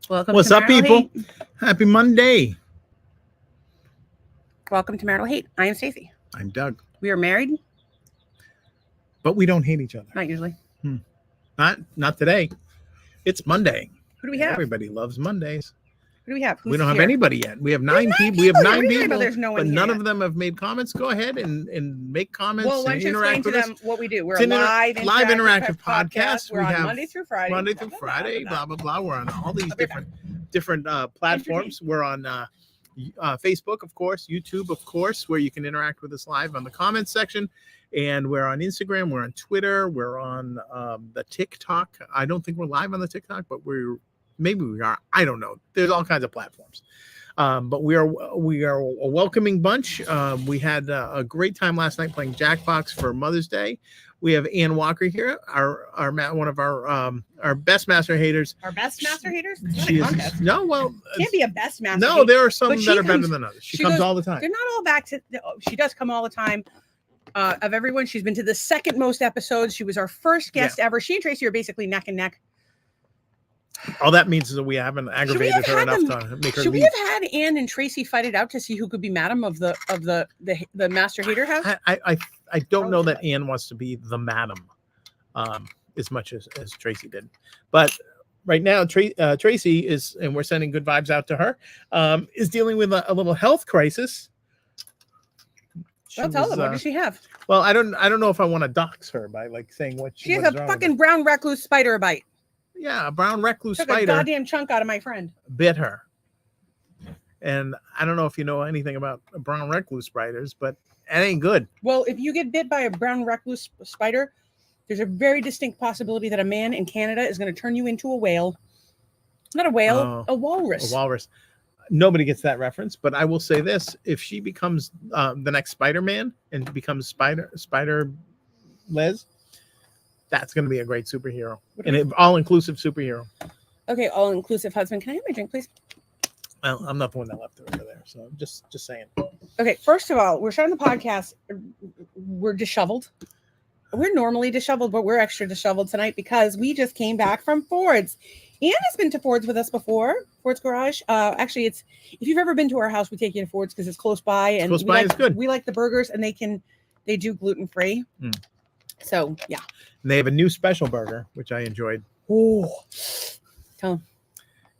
Welcome What's to up, Marital people? Hate. Happy Monday. Welcome to Marital Hate. I am Stacey. I'm Doug, We are married, but we don't hate each other. not usually. Not today. It's Monday. Who do we have? Everybody loves Mondays. Who do we have? Who's We don't have here? anybody yet. We have nine people. We have What are nine you talking people, about? There's no one but here none yet. of them have made comments. Go ahead and make comments Well, why don't and you explain interact to with us. them what we do? We're It's a an live interactive podcast. We're We on have Monday through Friday. Monday through Friday, blah, blah, blah. We're on all these different platforms. We're on Facebook, of course, YouTube, of course, where you can interact with us live on the comments section. And we're on Instagram. We're on Twitter. We're on the TikTok. I don't think we're live on the TikTok, but maybe we are. I don't know. There's all kinds of platforms. But we are a welcoming bunch. We had a great time last night playing Jackbox for Mother's Day. We have Ann Walker here, one of our best master haters. Our best master haters? It's not She a is, contest. no, well, Can't be a best master no, hater. there are some But she that are better comes- than others. She she comes goes- all the time. They're not all back to. She does come all the time. Of everyone, she's been to the second most episodes. She was our first guest ever. She and Tracy are basically neck and neck. All that means is that we haven't aggravated her had enough them- to make her Should we leave. have had Ann and Tracy fight it out to see who could be madam of the master hater house? I don't know that Ann wants to be the madam as much as Tracy did, but right now Tracy is, and we're sending good vibes out to her, is dealing with a little health crisis. Well, tell them. What does she have? Well, I don't know if I want to dox her by like saying what She has what is a wrong with fucking brown recluse spider bite. her. Yeah, a brown recluse Took a spider goddamn chunk out of my friend. bit her. And I don't know if you know anything about brown recluse spiders, but it ain't good. Well, if you get bit by a brown recluse spider, there's a very distinct possibility that a man in Canada is going to turn you into a whale. Not a whale, a walrus. A walrus. Nobody gets that reference, but I will say this: if she becomes the next Spider-Man and becomes Spider Les, that's going to be a great superhero, an all-inclusive superhero. Okay, all-inclusive husband. Can I have my drink, please? Well, I'm not the one that left it over there, so just saying. Okay, first of all, we're starting the podcast. We're disheveled. We're normally disheveled, but we're extra disheveled tonight because we just came back from Ford's. Ann has been to Ford's with us before, Ford's Garage. Actually, if you've ever been to our house, we take you to Ford's because it's close by, and it's good. We like the burgers, and they do gluten-free. So yeah, And they have a new special burger, which I enjoyed. oh, tell them.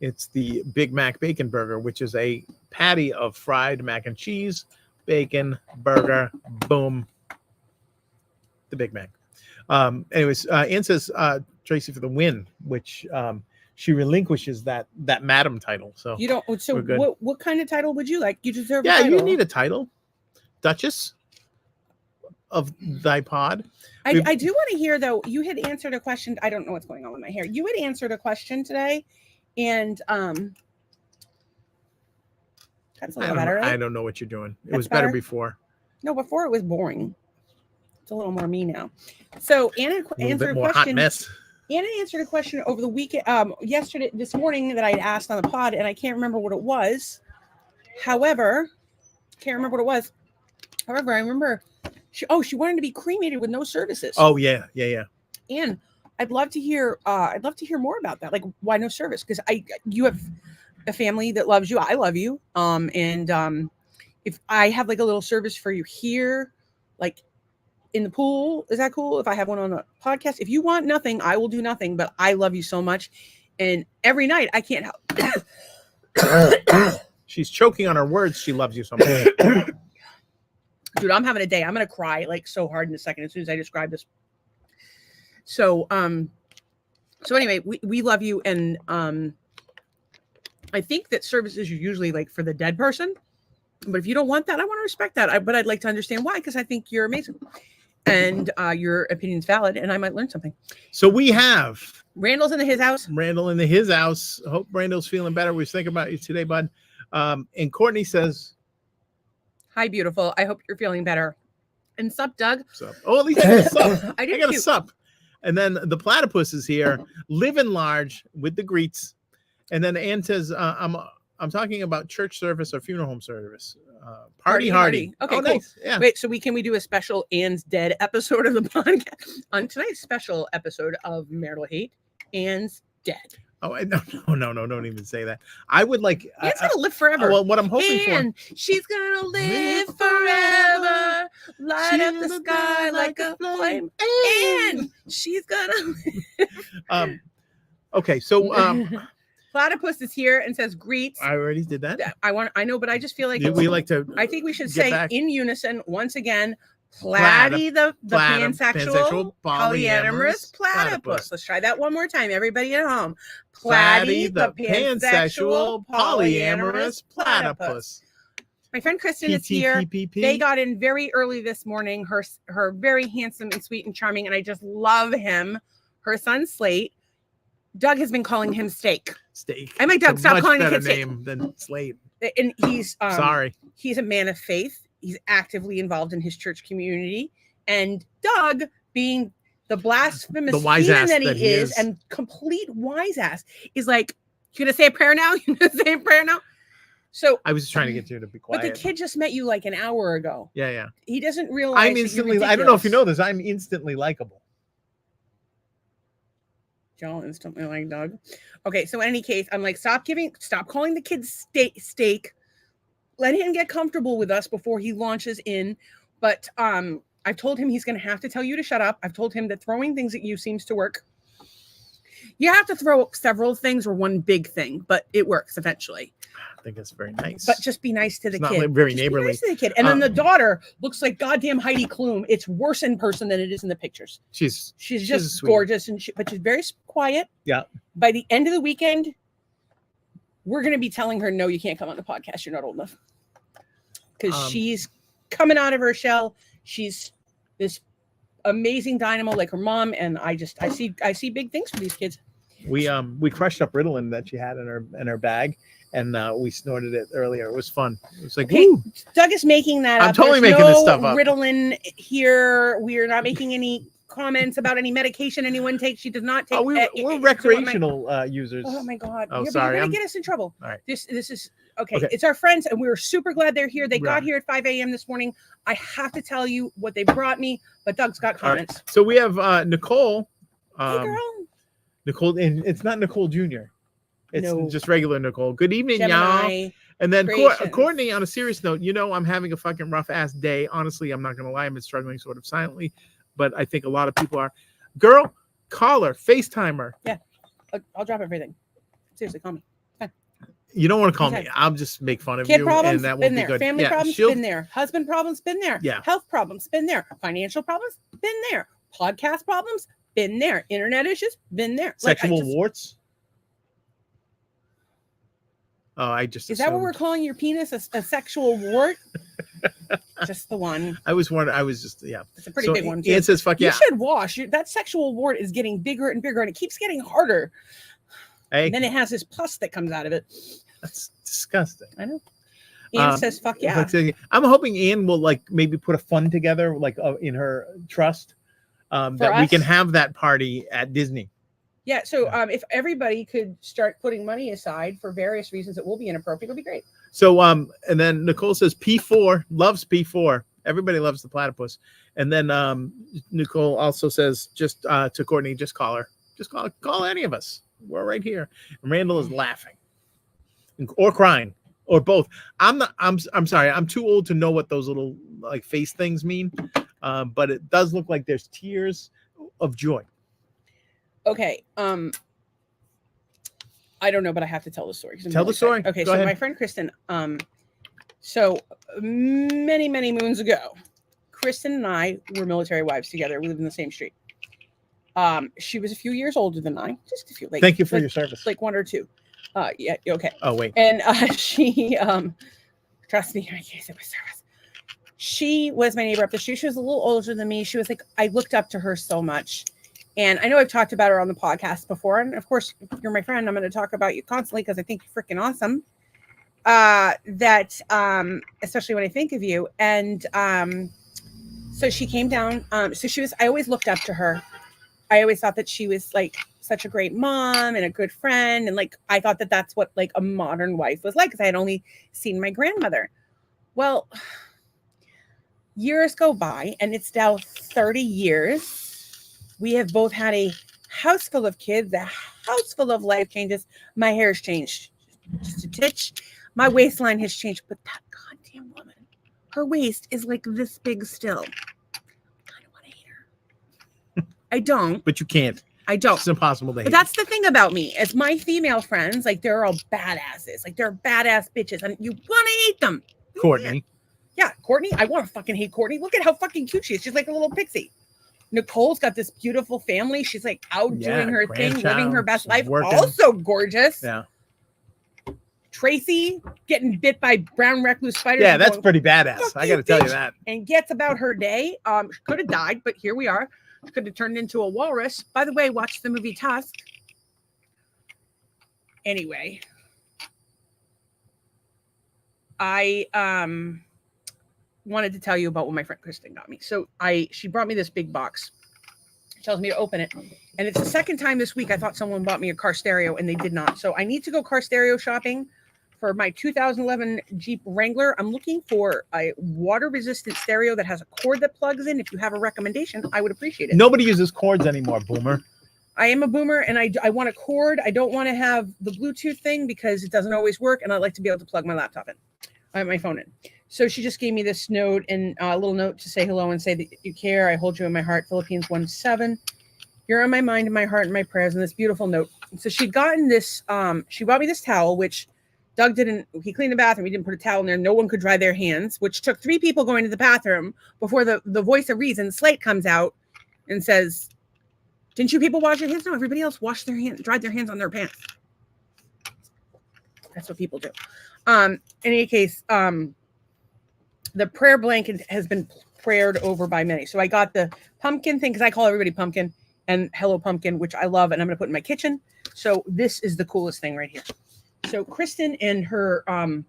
It's the Big Mac Bacon Burger, which is a patty of fried mac and cheese, bacon, burger, boom, the Big Mac. Anyways, Ann says Tracy for the win, which she relinquishes that madam title. So You don't. So we're good. what kind of title would you like? You deserve. Yeah, a title. you need a title, Duchess of thy pod. I do want to hear though. You had answered a question. I don't know what's going on with my hair. You had answered a question today, and that's a little better. Right? I don't know what you're doing. It That's was better better? before. No, before it was boring. It's a little more me now. So Anna A little answered bit a more hot question. mess. Anna answered a question over the weekend, this morning that I asked on the pod, and I can't remember what it was. However, I remember she wanted to be cremated with no services. Oh yeah. And I'd love to hear more about that. Like, why no service? Because you have a family that loves you. I love you. If I have like a little service for you here, like in the pool, is that cool? If I have one on a podcast, if you want nothing, I will do nothing. But I love you so much, and every night I can't help. She's choking on her words. She loves you so much. Dude, I'm having a day. I'm gonna cry like so hard in a second as soon as I describe this. So anyway, we love you, and I think that services are usually like for the dead person, but if you don't want that, I want to respect that. But I'd like to understand why, because I think you're amazing, and your opinion's valid, and I might learn something. So we have Randall's in his house. Randall in his house. Hope Randall's feeling better. We was thinking about you today, bud. And Courtney says, Hi, beautiful. I hope you're feeling better. And sup, Doug? sup. Oh, at least I got a sup. I did got a too. sup. And then the platypus is here, living large with the greets. And then Ann says, I'm talking about church service or funeral home service. Party hardy. Okay, Oh, cool. nice. Yeah. Wait, so can we do a special Ann's Dead episode of the podcast? On tonight's special episode of Marital Hate, Ann's Dead. Oh, no, don't even say that. I would like. It's gonna live forever. Well, what I'm hoping for. And she's gonna live forever, light up the sky like a flame. And she's gonna. Okay, so Platypus is here and says greets. I already did that. I know, but I just feel like We like to. I think we should get say back. in unison once again. Platy the pansexual polyamorous platypus. Let's try that one more time, everybody at home. Platy the pansexual polyamorous platypus. My friend Kristen is here. They got in very early this morning. Her very handsome and sweet and charming, and I just love him. Her son Slate. Doug has been calling him Steak. Steak. I'm like, Doug, stop calling the kid name Steak. Than Slate. And he's sorry. He's a man of faith. He's actively involved in his church community. And Doug, being the blasphemous demon that he is and complete wise ass, is like, you gonna say a prayer now? You gonna say a prayer now? So I was just trying to get you to be quiet. But the kid just met you like an hour ago. Yeah. He doesn't realize I'm instantly. I don't know if you know this. I'm instantly likable. Y'all instantly like Doug. Okay, so in any case, I'm like, stop calling the kid steak. Let him get comfortable with us before he launches in. But I've told him he's going to have to tell you to shut up. I've told him that throwing things at you seems to work. You have to throw several things or one big thing, but it works eventually. I think it's very nice. But just be nice to the kid. Not very just neighborly. Be nice to the kid. And then the daughter looks like goddamn Heidi Klum. It's worse in person than it is in the pictures. She's just gorgeous, but she's very quiet. Yeah. By the end of the weekend, we're going to be telling her, no, you can't come on the podcast. You're not old enough. Because she's coming out of her shell. She's this amazing dynamo like her mom. And I see big things for these kids. We crushed up Ritalin that she had in her bag. And we snorted it earlier. It was fun. It was like, woo. Doug is making that up. I'm totally There's making no this stuff up. Ritalin here. We are not making any comments about any medication anyone takes. She does not take. We're recreational users. Oh my God. Oh, sorry. You're going to get us in trouble. All right. This is okay. It's our friends, and we were super glad they're here. They got here at 5 a.m. this morning. I have to tell you what they brought me, but Doug's got comments. Right. So we have Nicole. Hey, girl. Nicole, and it's not Nicole Jr. It's just regular Nicole. Good evening, Gemini y'all. And then Courtney, on a serious note, I'm having a fucking rough ass day. Honestly, I'm not going to lie. I've been struggling sort of silently, but I think a lot of people are. Girl, call her, FaceTime her. Yeah. I'll drop everything. Seriously, call me. Fine. You don't want to call me. I'll just make fun of you. Kid problems, and that been won't there. be good. Family problems, been there. Husband problems, been there. Yeah. Health problems, been there. Financial problems, been there. Podcast problems, been there. Internet issues, been there. Sexual warts. Oh, I just is that what we're calling your penis? A sexual wart? Just the one. I was wondering. I was just It's a pretty big one too. Ian says, "Fuck yeah." You should wash. That sexual wart is getting bigger and bigger, and it keeps getting harder. Hey. And then it has this pus that comes out of it. That's disgusting. I know. Ian says, "Fuck yeah." I'm hoping Ian will maybe put a fund together in her trust that we can have that party at Disney. Yeah, so if everybody could start putting money aside for various reasons that will be inappropriate, it'll be great. So and then Nicole says P4 loves P4. Everybody loves the platypus. And then Nicole also says just to Courtney, just call her. Just call any of us. We're right here. And Randall is laughing or crying or both. I'm sorry. I'm too old to know what those little like face things mean. But it does look like there's tears of joy. Okay. I don't know, but I have to tell the story. Tell the story. Okay, Go so ahead. my friend Kristen, so many, many moons ago, Kristen and I were military wives together. We lived in the same street. She was a few years older than I, just a few. Like, thank you for your service. Like 1 or 2. Yeah, okay. Oh, wait. And she, trust me, I can't say my service. She was my neighbor up the street. She was a little older than me. She was like, I looked up to her so much. And I know I've talked about her on the podcast before. And of course, if you're my friend, I'm going to talk about you constantly because I think you're freaking awesome. Especially when I think of you. And so she came down. I always looked up to her. I always thought that she was like such a great mom and a good friend. And like, I thought that that's what like a modern wife was like because I had only seen my grandmother. Well, years go by and it's now 30 years. We have both had a house full of kids, a house full of life changes. My hair's changed just a titch. My waistline has changed, but that goddamn woman, her waist is like this big still. I don't want to hate her. I don't. But you can't. I don't. It's impossible to hate. But that's the thing about me. As my female friends, like they're all badasses. Like they're badass bitches. And you want to hate them. Courtney. Yeah, Courtney. I want to fucking hate Courtney. Look at how fucking cute she is. She's like a little pixie. Nicole's got this beautiful family. She's like out doing her thing, living her best life. Working. Also gorgeous. Yeah. Tracy getting bit by brown recluse spiders. Yeah, that's pretty badass. I got to tell you that. And gets about her day. She could have died, but here we are. She could have turned into a walrus. By the way, watch the movie Tusk. Anyway, I wanted to tell you about what my friend Kristen got me. So she brought me this big box. She tells me to open it. And it's the second time this week I thought someone bought me a car stereo and they did not. So I need to go car stereo shopping for my 2011 Jeep Wrangler. I'm looking for a water resistant stereo that has a cord that plugs in. If you have a recommendation, I would appreciate it. Nobody uses cords anymore, boomer. I am a boomer and I want a cord. I don't want to have the Bluetooth thing because it doesn't always work. And I like to be able to plug my laptop in. I have my phone in. So she just gave me this note and a little note to say hello and say that you care. I hold you in my heart. Philippines 1:7. You're on my mind and my heart and my prayers. And this beautiful note. And so she'd gotten this. She bought me this towel, which Doug didn't. He cleaned the bathroom. He didn't put a towel in there. No one could dry their hands, which took 3 people going to the bathroom before the voice of reason, Slate, comes out and says, "Didn't you people wash your hands?" No, everybody else washed their hands, dried their hands on their pants. That's what people do. In any case, the prayer blanket has been prayed over by many. So I got the pumpkin thing because I call everybody pumpkin and Hello Pumpkin, which I love, and I'm going to put in my kitchen. So this is the coolest thing right here. So Kristen and her I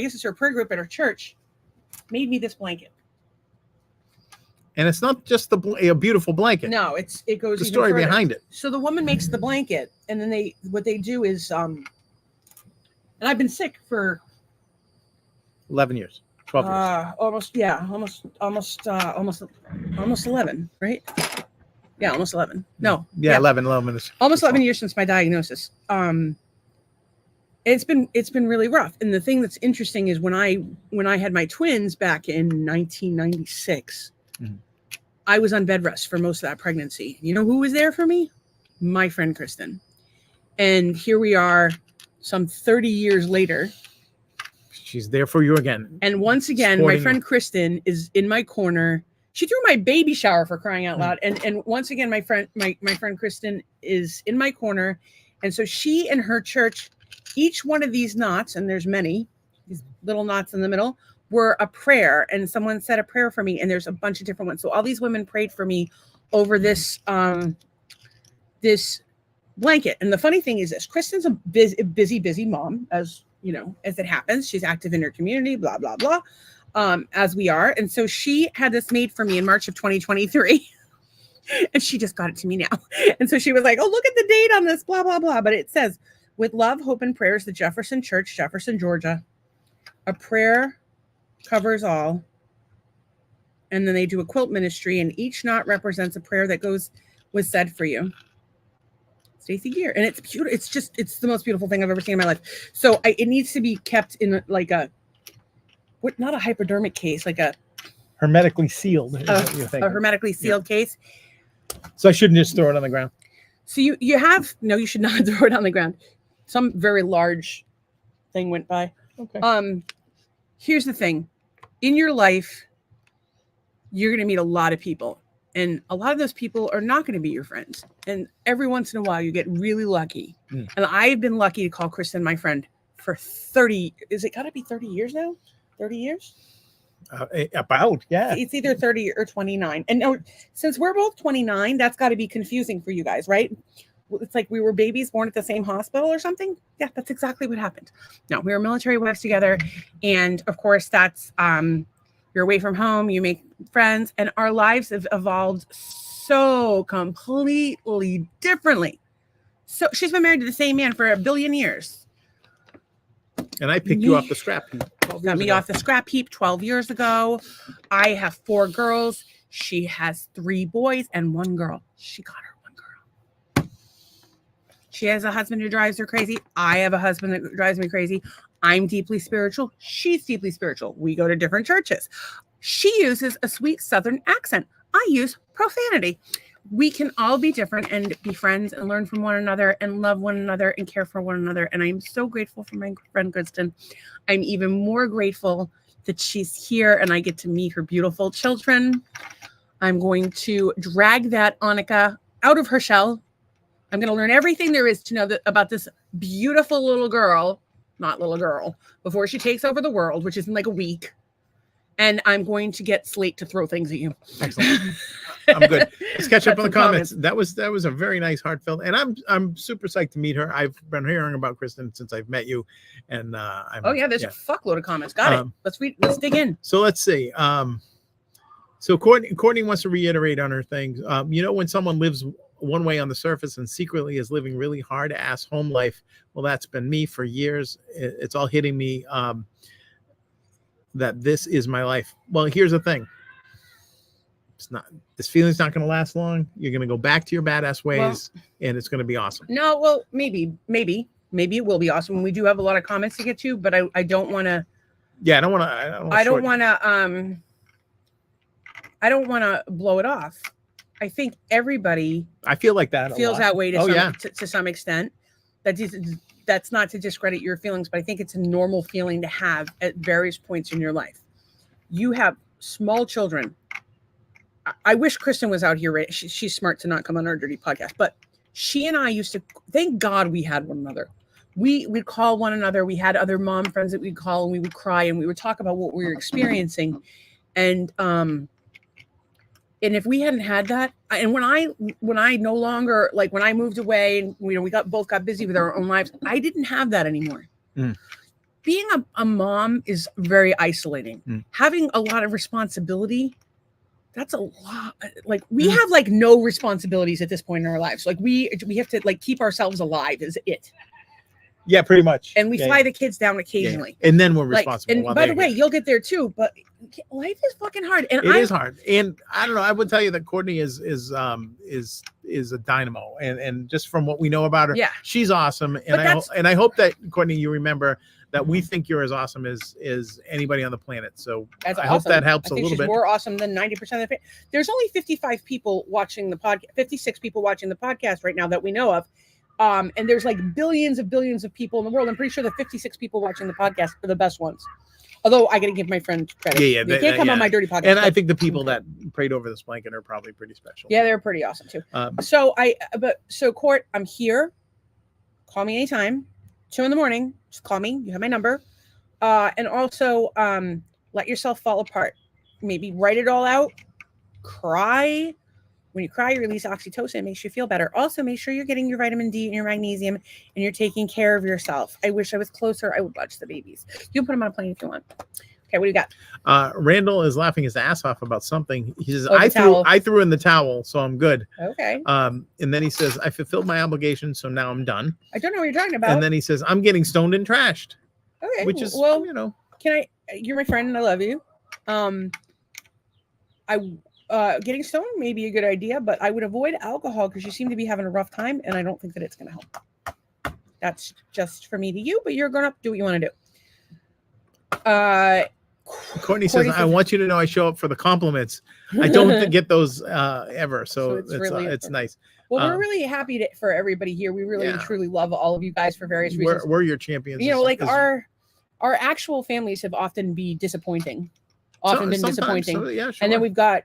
guess it's her prayer group at her church made me this blanket. And it's not just a beautiful blanket. No, it goes the even story further. behind it. So the woman makes the blanket, and then what they do is and I've been sick for 11 years, 12 years. Almost 11, right? Yeah, almost 11. No. Yeah, 11 minutes. Almost 11 years since my diagnosis. It's been really rough. And the thing that's interesting is when I had my twins back in 1996, I was on bed rest for most of that pregnancy. You know who was there for me? My friend Kristen. And here we are some 30 years later. She's there for you again. And once again, my friend Kristen is in my corner. She threw my baby shower, for crying out loud. And once again, my friend Kristen is in my corner. And so she and her church, each one of these knots, and there's many, these little knots in the middle, were a prayer. And someone said a prayer for me. And there's a bunch of different ones. So all these women prayed for me over this this blanket. And the funny thing is this: Kristen's a busy mom, as you know, as it happens. She's active in her community, blah, blah, blah, as we are. And so she had this made for me in March of 2023. And she just got it to me now. And so she was like, "Oh, look at the date on this, blah, blah, blah." But it says, "With love, hope, and prayers, the Jefferson Church, Jefferson, Georgia. A prayer covers all." And then they do a quilt ministry, and each knot represents a prayer that was said for you. Stacey Gear. And it's beautiful. It's the most beautiful thing I've ever seen in my life. So it needs to be kept in not a hypodermic case, like a hermetically sealed. A hermetically sealed case. So I shouldn't just throw it on the ground. So you should not throw it on the ground. Some very large thing went by. Okay. Here's the thing. In your life, you're going to meet a lot of people. And a lot of those people are not going to be your friends. And every once in a while, you get really lucky. And I've been lucky to call Kristen my friend for 30. Is it got to be 30 years now? 30 years? About, yeah. It's either 30 or 29. And no, since we're both 29, that's got to be confusing for you guys, right? It's like we were babies born at the same hospital or something. Yeah, that's exactly what happened. No, we were military wives together. And of course, that's... you're away from home, you make friends, and our lives have evolved so completely differently. So she's been married to the same man for 1 billion years. And I picked you off the scrap heap. Got me off the scrap heap 12 years ago. I have 4 girls. She has 3 boys and 1 girl. She got her 1 She has a husband who drives her crazy. I have a husband that drives me crazy. I'm deeply spiritual. She's deeply spiritual. We go to different churches. She uses a sweet Southern accent. I use profanity. We can all be different and be friends and learn from one another and love one another and care for one another. And I'm so grateful for my friend Kristen. I'm even more grateful that she's here and I get to meet her beautiful children. I'm going to drag that Annika out of her shell. I'm going to learn everything there is to know about this beautiful little girl, not little girl, before she takes over the world, which is in like a week. And I'm going to get Slate to throw things at you. Excellent. I'm good. Let's catch up on the Some comments. That was a very nice, heartfelt, and I'm super psyched to meet her. I've been hearing about Kristen since I've met you, and there's a fuckload of comments. Got it. Let's read. Let's dig in. So let's see. So Courtney wants to reiterate on her things. When someone lives one way on the surface and secretly is living really hard ass home life, well, that's been me for years. It's all hitting me that this is my life. Well, here's the thing. This feeling's not going to last long. You're going to go back to your badass ways, and it's going to be awesome. No, well, maybe it will be awesome. We do have a lot of comments to get to, but I don't want to. Yeah, I don't want to blow it off. I think everybody. I feel like that. Feels that way to some extent. That's not to discredit your feelings, but I think it's a normal feeling to have at various points in your life. You have small children. I wish Kristen was out here. Right? She's smart to not come on our dirty podcast, but she and I used to, thank God we had one another. We'd call one another. We had other mom friends that we'd call and we would cry and we would talk about what we were experiencing. And if we hadn't had that, and when I no longer, like when I moved away and we both got busy with our own lives, I didn't have that anymore. Being a mom is very isolating. Having a lot of responsibility, that's a lot. Like we have like no responsibilities at this point in our lives. Like we have to like keep ourselves alive is it. Yeah, pretty much. And we fly the kids down occasionally. Yeah. And then we're responsible. And by the way, you'll get there too, but life is fucking hard. And it is hard. And I don't know, I would tell you that Courtney is a dynamo. And just from what we know about her, she's awesome. And I hope that Courtney, you remember that we think you're as awesome as anybody on the planet. So I hope that helps a little bit. More awesome than 90% of the. There's only 55 people watching the podcast, 56 people watching the podcast right now that we know of. And there's like billions of people in the world. I'm pretty sure the 56 people watching the podcast are the best ones. Although I got to give my friend credit. Yeah, they can't come on my dirty podcast. And I think the people that prayed over this blanket are probably pretty special. Yeah, they're pretty awesome too. So Court, I'm here. Call me anytime. 2 a.m. Just call me. You have my number. And also let yourself fall apart. Maybe write it all out. Cry. When you cry, you release oxytocin. It makes you feel better. Also, make sure you're getting your vitamin D and your magnesium and you're taking care of yourself. I wish I was closer. I would watch the babies. You can put them on a plane if you want. Okay, what do you got? Randall is laughing his ass off about something. He says, I threw in the towel, so I'm good. Okay. And then he says, I fulfilled my obligation, so now I'm done. I don't know what you're talking about. And then he says, I'm getting stoned and trashed. Okay. Which is, you're my friend and I love you. Getting stoned may be a good idea, but I would avoid alcohol because you seem to be having a rough time, and I don't think that it's going to help. That's just for me to you, but you're going to do what you want to do. Courtney says, I want you to know I show up for the compliments. I don't get those ever, so it's nice. Well, we're really happy for everybody here. We really truly love all of you guys for various reasons. We're your champions. Our actual families have often been disappointing. Disappointing. So, yeah, sure. And then we've got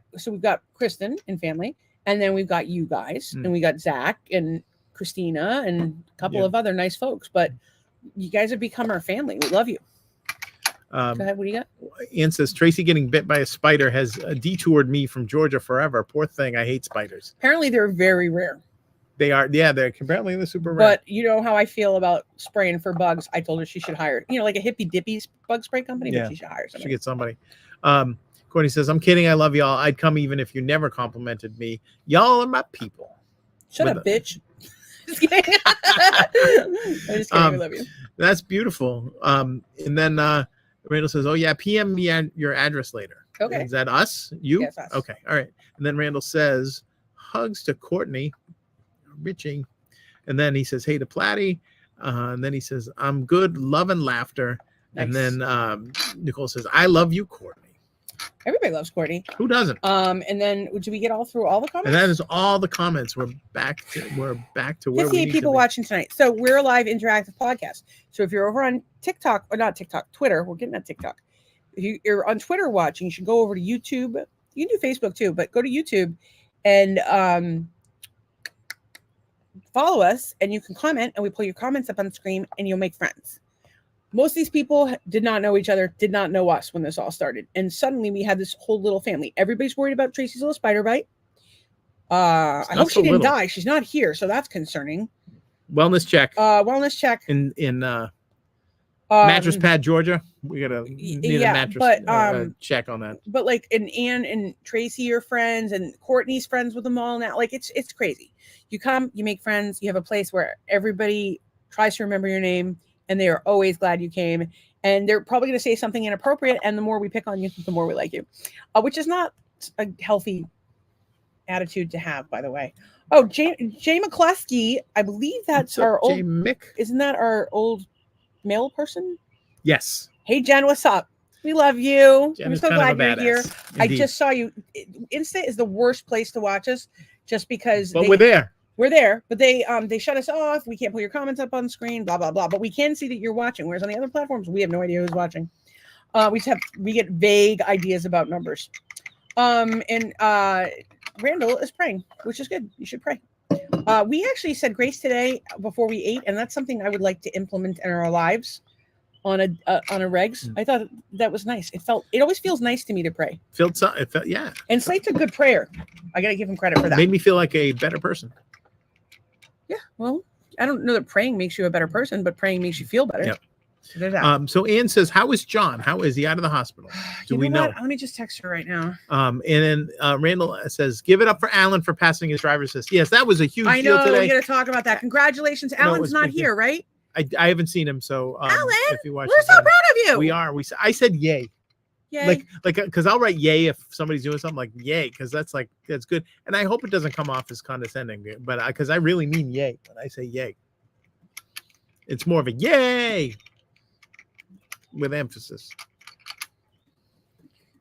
Kristen and family, and then we've got you guys, and we got Zach and Christina and a couple of other nice folks. But you guys have become our family. We love you. Go ahead. What do you got? Ian says Tracy getting bit by a spider has detoured me from Georgia forever. Poor thing. I hate spiders. Apparently, they're very rare. They are. Yeah, they're super rare. But you know how I feel about spraying for bugs. I told her she should hire, like a hippy dippy bug spray company. Yeah, but she should hire somebody. Should get somebody. Courtney says, I'm kidding. I love y'all. I'd come even if you never complimented me. Y'all are my people. Shut up, bitch. Just kidding. I'm just kidding. We love you. That's beautiful. And then Randall says, oh, yeah, PM me your address later. Okay. Is that us? You? Yes, us. Okay. All right. And then Randall says, hugs to Courtney. Richie. And then he says, hey to Platty. And then he says, I'm good, love and laughter. And Nice. then Nicole says, I love you, Courtney. Everybody loves Courtney. Who doesn't? And then did we get all through all the comments? And that is all the comments. We're back to where we 58 need people to be. watching tonight. So we're a live interactive podcast. So if you're over on TikTok, or not TikTok, Twitter, we're getting at TikTok. If you're on Twitter watching, you should go over to YouTube. You can do Facebook too, but go to YouTube and follow us, and you can comment, and we pull your comments up on the screen, and you'll make friends. Most of these people did not know each other, did not know us when this all started. And suddenly we had this whole little family. Everybody's worried about Tracy's little spider bite. I hope she didn't die. She's not here, so that's concerning. Wellness check. Wellness check. In Mattress Pad, Georgia. We got need a mattress check on that. But like, and Anne and Tracy are friends, and Courtney's friends with them all now. Like, it's crazy. You come, you make friends, you have a place where everybody tries to remember your name, and they are always glad you came. And they're probably going to say something inappropriate, and the more we pick on you, the more we like you, which is not a healthy attitude to have, by the way. Oh, Jay McCluskey, I believe that's our old Mick. Isn't that our old mail person? Yes. Hey, Jen, what's up? We love you. Jen I'm so glad you're here. Indeed. I just saw you. Insta is the worst place to watch us, just because. But we're there. We're there, but they shut us off. We can't put your comments up on the screen, blah, blah, blah. But we can see that you're watching. Whereas on the other platforms, we have no idea who's watching. We get vague ideas about numbers. And Randall is praying, which is good. You should pray. We actually said grace today before we ate, and that's something I would like to implement in our lives on a regs. I thought that was nice. It always feels nice to me to pray. Yeah. And Slate's a good prayer. I got to give him credit for that. Made me feel like a better person. Yeah, well, I don't know that praying makes you a better person, but praying makes you feel better. Yep. So there's that. So Ann says, how is John? How is he out of the hospital? Do we know? Let me just text her right now. And then Randall says, give it up for Alan for passing his driver's test. Yes, that was a huge deal today. We got to talk about that. Congratulations. Alan's not here, right? I haven't seen him, so Alan, if you watch, we're so proud of you. We are. I said yay. Yay. Like because I'll write yay if somebody's doing something, like yay, because that's good, and I hope it doesn't come off as condescending, but because I really mean yay when I say yay. It's more of a yay with emphasis.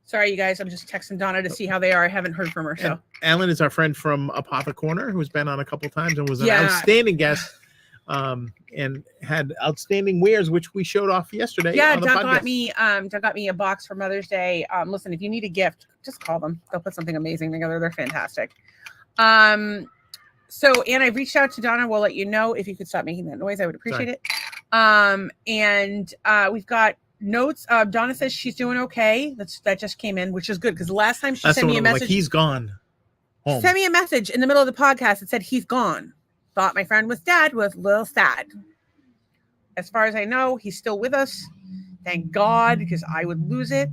Sorry, you guys. I'm just texting Donna to see how they are. I haven't heard from her. So Alan is our friend from Apotha Corner, who's been on a couple times and was an outstanding guest. And had outstanding wares, which we showed off yesterday. Yeah, Doug got me a box for Mother's Day. Listen, if you need a gift, just call them. They'll put something amazing together. They're fantastic. So, Anne, I reached out to Donna. We'll let you know if you could stop making that noise. I would appreciate it. And we've got notes. Donna says she's doing okay. That just came in, which is good, because the last time she sent me a message, like, he's gone home. Sent me a message in the middle of the podcast that said he's gone. Thought my friend was dead, was a little sad. As far as I know, he's still with us. Thank God, because I would lose it.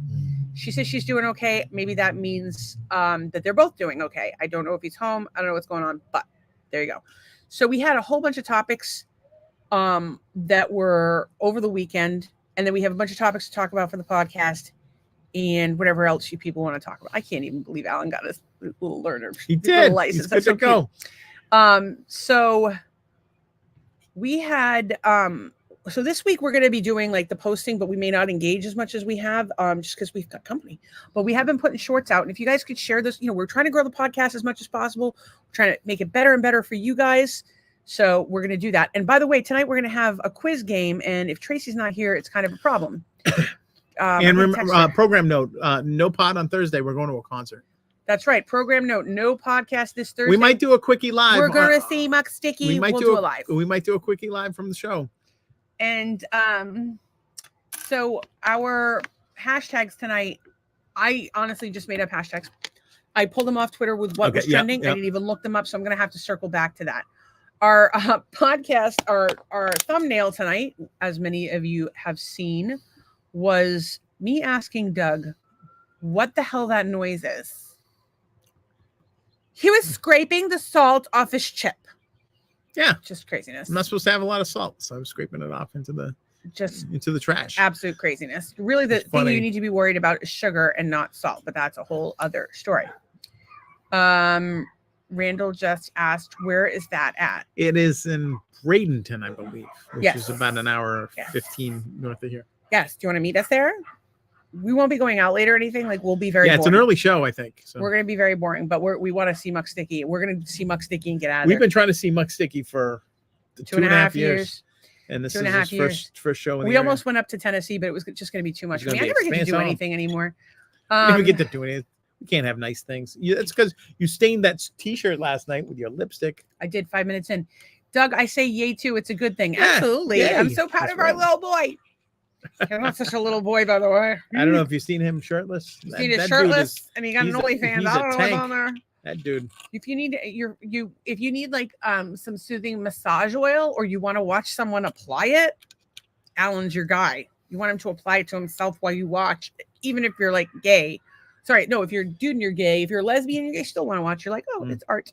She says she's doing okay. Maybe that means that they're both doing okay. I don't know if he's home. I don't know what's going on, but there you go. So we had a whole bunch of topics that were over the weekend, and then we have a bunch of topics to talk about for the podcast and whatever else you people want to talk about. I can't even believe Alan got his little learner. He did. License. He's good to go. So we had so this week we're going to be doing like the posting, but we may not engage as much as we have just because we've got company. But we have been putting shorts out, and if you guys could share this, we're trying to grow the podcast as much as possible. We're trying to make it better and better for you guys. So we're going to do that. And by the way, tonight we're going to have a quiz game, and if Tracy's not here, it's kind of a problem. And remember, program note, no pod on Thursday. We're going to a concert. That's right. Program note, no podcast this Thursday. We might do a quickie live. We're going to see Muck Sticky. We'll do a live. We might do a quickie live from the show. And so our hashtags tonight, I honestly just made up hashtags. I pulled them off Twitter with what was trending. I didn't even look them up, so I'm going to have to circle back to that. Our podcast, our thumbnail tonight, as many of you have seen, was me asking Doug what the hell that noise is. He was scraping the salt off his chip. Yeah. Just craziness. I'm not supposed to have a lot of salt, so I'm scraping it off into the trash. Absolute craziness. Really, the thing you need to be worried about is sugar and not salt, but that's a whole other story. Randall just asked, where is that at? It is in Bradenton, I believe, which Yes. is about an hour Yes. 15 north of here. Yes. Do you want to meet us there? We won't be going out late or anything. Like, we'll be very Yeah, it's an boring. early show, I think. So We're going to be very boring, but we want to see Muck Sticky. We're going to see Muck Sticky and get out of we've there. been trying to see Muck Sticky for 2.5 years. And this 2.5 is his first show. In We the almost went up to Tennessee, but it was just going to be too much It's for me. gonna I be never get to do expensive. anything anymore. area. We didn't get to do anything. We can't have nice things. It's because you stained that T-shirt last night with your lipstick. I did 5 minutes in. Doug, I say yay too. It's a good thing. Yeah, Absolutely. yay. I'm so proud That's of our right. little boy. He's not such a little boy, by the way. I don't know if you've seen him shirtless. He's That- seen his that dude shirtless, is- and he got an he's a- OnlyFans. he's I a don't know what's tank. on there. that dude. If you need if you need like some soothing massage oil, or you want to watch someone apply it, Alan's your guy. You want him to apply it to himself while you watch, even if you're like gay. Sorry, no, if you're a dude and you're gay, if you're a lesbian, you still want to watch. You're like, oh, it's art.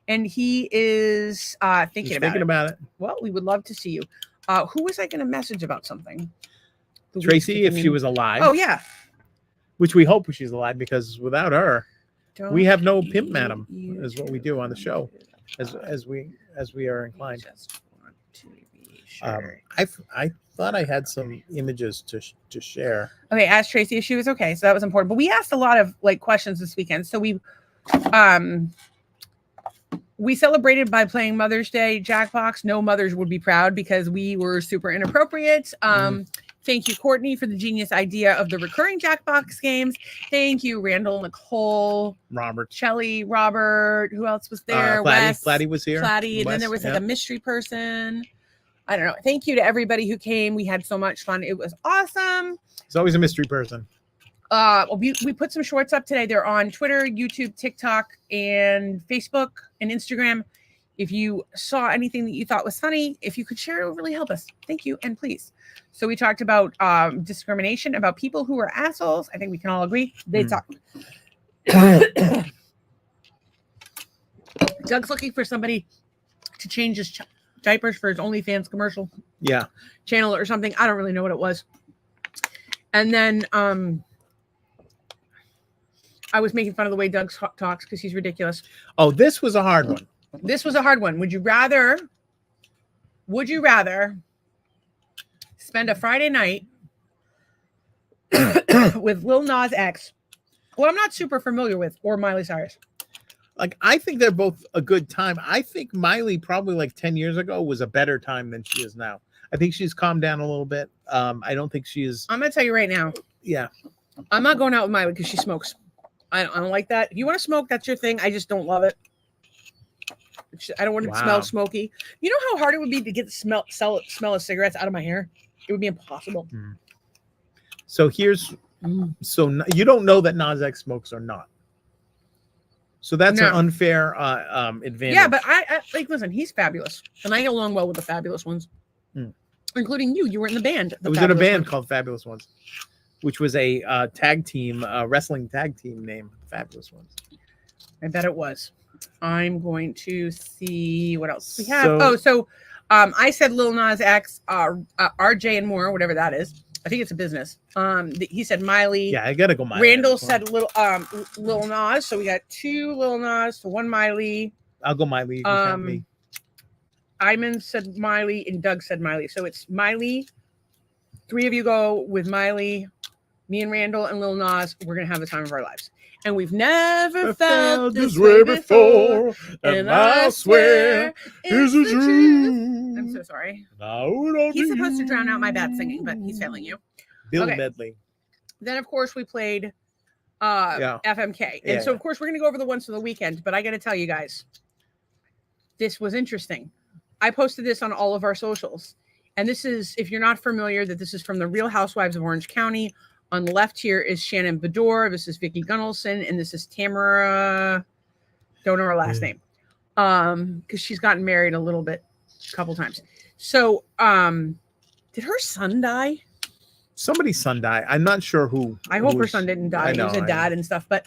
And he is thinking Just about thinking it. about it. Well, we would love to see you. Who was I going to message about something? The Tracy, week's if she beginning. was alive, Oh yeah. which we hope she's alive, because without her, we have no Don't pimp madam, you is what we do on the show, as we are inclined. just want to be sure. I thought I had some images to share. Okay, ask Tracy if she was okay. So that was important. But we asked a lot of like questions this weekend. So we celebrated by playing Mother's Day Jackbox. No mothers would be proud because we were super inappropriate. Thank you, Courtney, for the genius idea of the recurring Jackbox games. Thank you, Randall, Nicole, Robert, Shelly, Robert. Who else was there? Platty was here. Platty, and then Wes, there was like yeah. a mystery person. I don't know. Thank you to everybody who came. We had so much fun. It was awesome. He's always a mystery person. We put some shorts up today. They're on Twitter, YouTube, TikTok, and Facebook and Instagram. If you saw anything that you thought was funny, if you could share, it would really help us. Thank you, and please. So we talked about discrimination, about people who are assholes. I think we can all agree. They talk. Doug's looking for somebody to change his diapers for his OnlyFans commercial Yeah. channel or something. I don't really know what it was. And then I was making fun of the way Doug talks because he's ridiculous. Oh, this was a hard one. This was a hard one. Would you rather spend a Friday night with Lil Nas X, who I'm not super familiar with, or Miley Cyrus? Like, I think they're both a good time. I think Miley probably like 10 years ago was a better time than she is now. I think she's calmed down a little bit. I don't think she is. I'm gonna tell you right now. Yeah. I'm not going out with Miley because she smokes. I don't like that. If you want to smoke, that's your thing. I just don't love it. I don't want it to smell smoky. You know how hard it would be to get the smell of cigarettes out of my hair? It would be impossible. So you don't know that Nas X smokes or not. So that's an unfair advantage. Yeah, but I like, listen, he's fabulous. And I get along well with the fabulous ones. Including you. You were in the band. I was in a band called Fabulous Ones, which was a tag team, wrestling tag team name, Fabulous Ones. I bet it was. I'm going to see what else we have. So I said Lil Nas X, RJ and more, whatever that is. I think it's a business. He said Miley. Yeah, I gotta go Miley. Randall said Lil Nas. So we got 2 Lil Nas to 1 Miley. I'll go Miley. You can count me. Iman said Miley and Doug said Miley. So it's Miley. 3 of you go with Miley. Me and Randall and Lil Nas. We're gonna have the time of our lives. And we've never felt this way before. And I swear it's the truth. I'm so sorry. He's supposed to drown out my bad singing, but he's failing you. Bill Medley. Then, of course, we played FMK. And so, of course, we're going to go over the ones from the weekend. But I got to tell you guys, this was interesting. I posted this on all of our socials. And this is, if you're not familiar, that this is from the Real Housewives of Orange County. On the left here is Shannon Bedore. This is Vicki Gunnelson. And this is Tamara. Don't know her last name. Because she's gotten married a couple times. So, did her son die? Somebody's son died. I'm not sure who. I hope her son didn't die. He was a dad and stuff. But